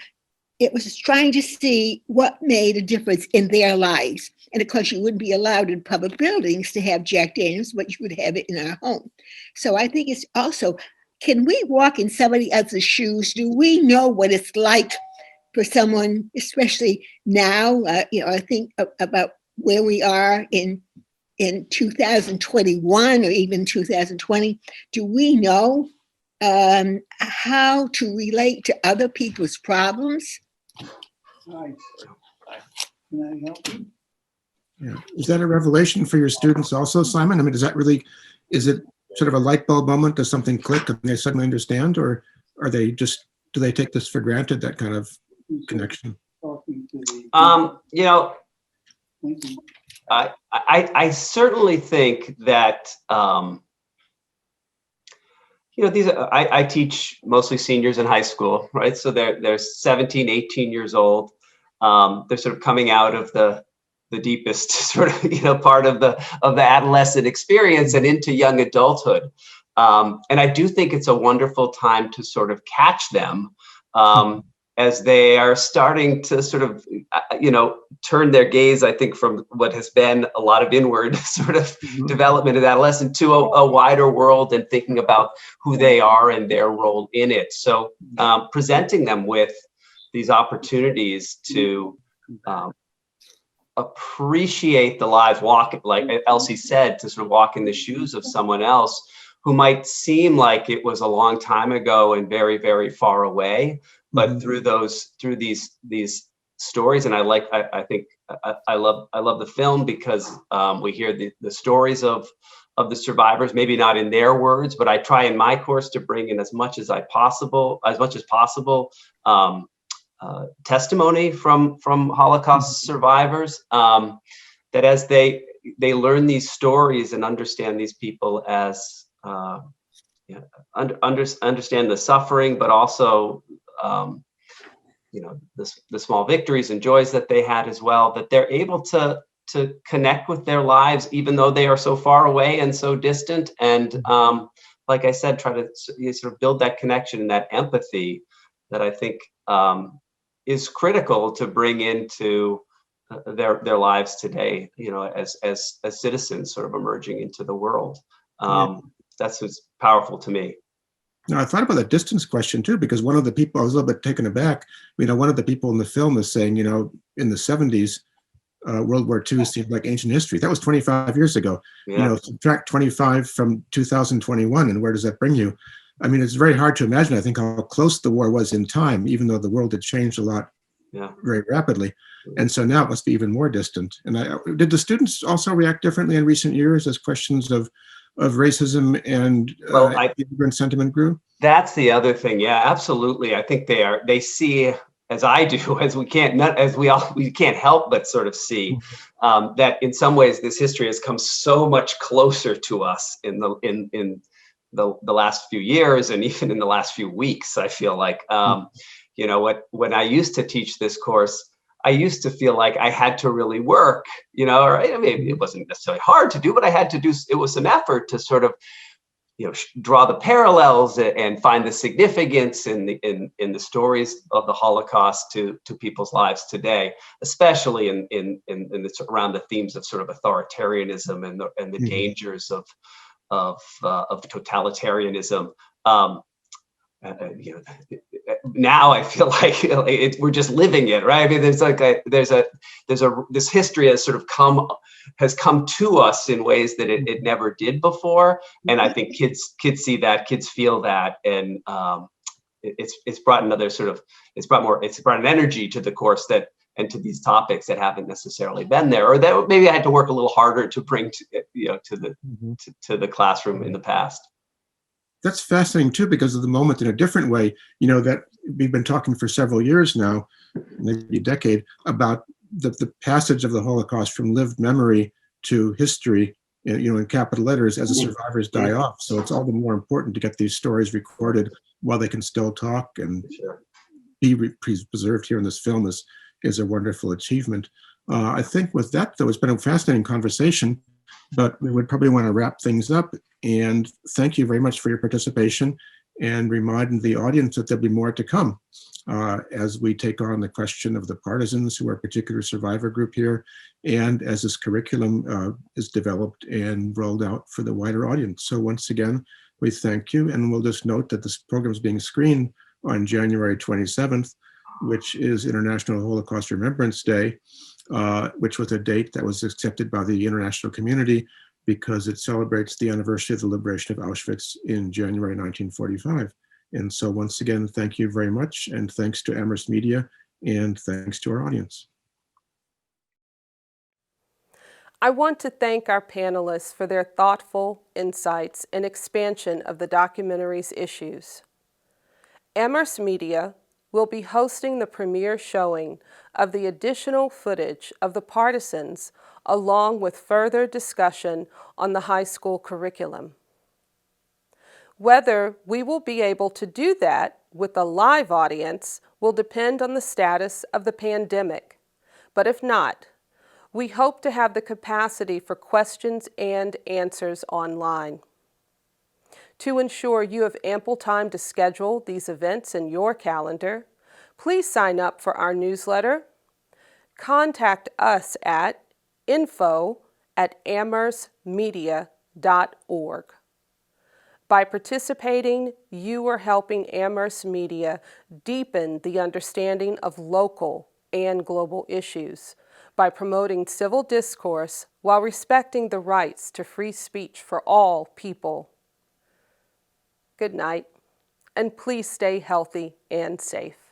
S19: trying to see what made a difference in their lives. And of course, you wouldn't be allowed in public buildings to have Jack Daniels, but you would have it in our home. So I think it's also, can we walk in somebody else's shoes? Do we know what it's like for someone, especially now? I think about where we are in 2021 or even 2020. Do we know how to relate to other people's problems?
S21: Hi. Can I help you?
S18: Yeah. Is that a revelation for your students also, Simon? I mean, is it sort of a light bulb moment? Does something click and they suddenly understand, or do they take this for granted, that kind of connection?
S20: I certainly think that, I teach mostly seniors in high school, right? So they're 17, 18 years old. They're sort of coming out of the deepest sort of, part of the adolescent experience and into young adulthood. And I do think it's a wonderful time to sort of catch them as they are starting to sort of, turn their gaze, I think, from what has been a lot of inward sort of development of adolescence to a wider world and thinking about who they are and their role in it. So presenting them with these opportunities to appreciate the lives, like Elsie said, to sort of walk in the shoes of someone else who might seem like it was a long time ago and very, very far away, but through these stories, and I think I love the film because we hear the stories of the survivors, maybe not in their words, but I try in my course to bring in as much as possible, testimony from Holocaust survivors, that as they learn these stories and understand these people as understand the suffering, but also the small victories and joys that they had as well, that they're able to connect with their lives, even though they are so far away and so distant. And like I said, try to sort of build that connection and that empathy that I think is critical to bring into their lives today, as citizens sort of emerging into the world. That's what's powerful to me.
S18: Now, I thought about the distance question too, because one of the people, I was a little bit taken aback. One of the people in the film is saying, in the 70s, World War II seemed like ancient history. That was 25 years ago.
S20: Yeah.
S18: Subtract 25 from 2021, and where does that bring you? It's very hard to imagine, I think, how close the war was in time, even though the world had changed a lot very rapidly. And so now it must be even more distant. And did the students also react differently in recent years as questions of racism and immigrant sentiment grew?
S20: That's the other thing. Yeah, absolutely. I think they see, as I do, as we can't help but sort of see that in some ways this history has come so much closer to us in the last few years, and even in the last few weeks. I feel like when I used to teach this course, I used to feel like I had to really work, it wasn't necessarily hard to do, but I had to do, it was some effort to sort of, draw the parallels and find the significance in the stories of the Holocaust to people's lives today, especially around the themes of sort of authoritarianism and the dangers of totalitarianism. Now I feel like we're just living it, right? This history has sort of come to us in ways that it never did before, and I think kids see that, kids feel that, and it's brought an energy to the course and to these topics that haven't necessarily been there, or that maybe I had to work a little harder to bring to the classroom in the past.
S18: That's fascinating too, because of the moment in a different way, that we've been talking for several years now, maybe a decade, about the passage of the Holocaust from lived memory to history, in capital letters, as the survivors die off. So it's all the more important to get these stories recorded while they can still talk and be preserved here in this film is a wonderful achievement. I think with that, though, it's been a fascinating conversation, but we would probably want to wrap things up. And thank you very much for your participation, and remind the audience that there'll be more to come as we take on the question of the Partisans, who are a particular survivor group here, and as this curriculum is developed and rolled out for the wider audience. So once again, we thank you, and we'll just note that this program is being screened on January 27th, which is International Holocaust Remembrance Day, which was a date that was accepted by the international community because it celebrates the anniversary of the liberation of Auschwitz in January 1945. And so once again, thank you very much, and thanks to Amherst Media, and thanks to our audience.
S1: I want to thank our panelists for their thoughtful insights and expansion of the documentary's issues. Amherst Media will be hosting the premiere showing of the additional footage of the Partisans, along with further discussion on the high school curriculum. Whether we will be able to do that with a live audience will depend on the status of the pandemic, but if not, we hope to have the capacity for questions and answers online. To ensure you have ample time to schedule these events in your calendar, please sign up for our newsletter. Contact us at info@amherstmedia.org. By participating, you are helping Amherst Media deepen the understanding of local and global issues by promoting civil discourse while respecting the rights to free speech for all people. Good night, and please stay healthy and safe.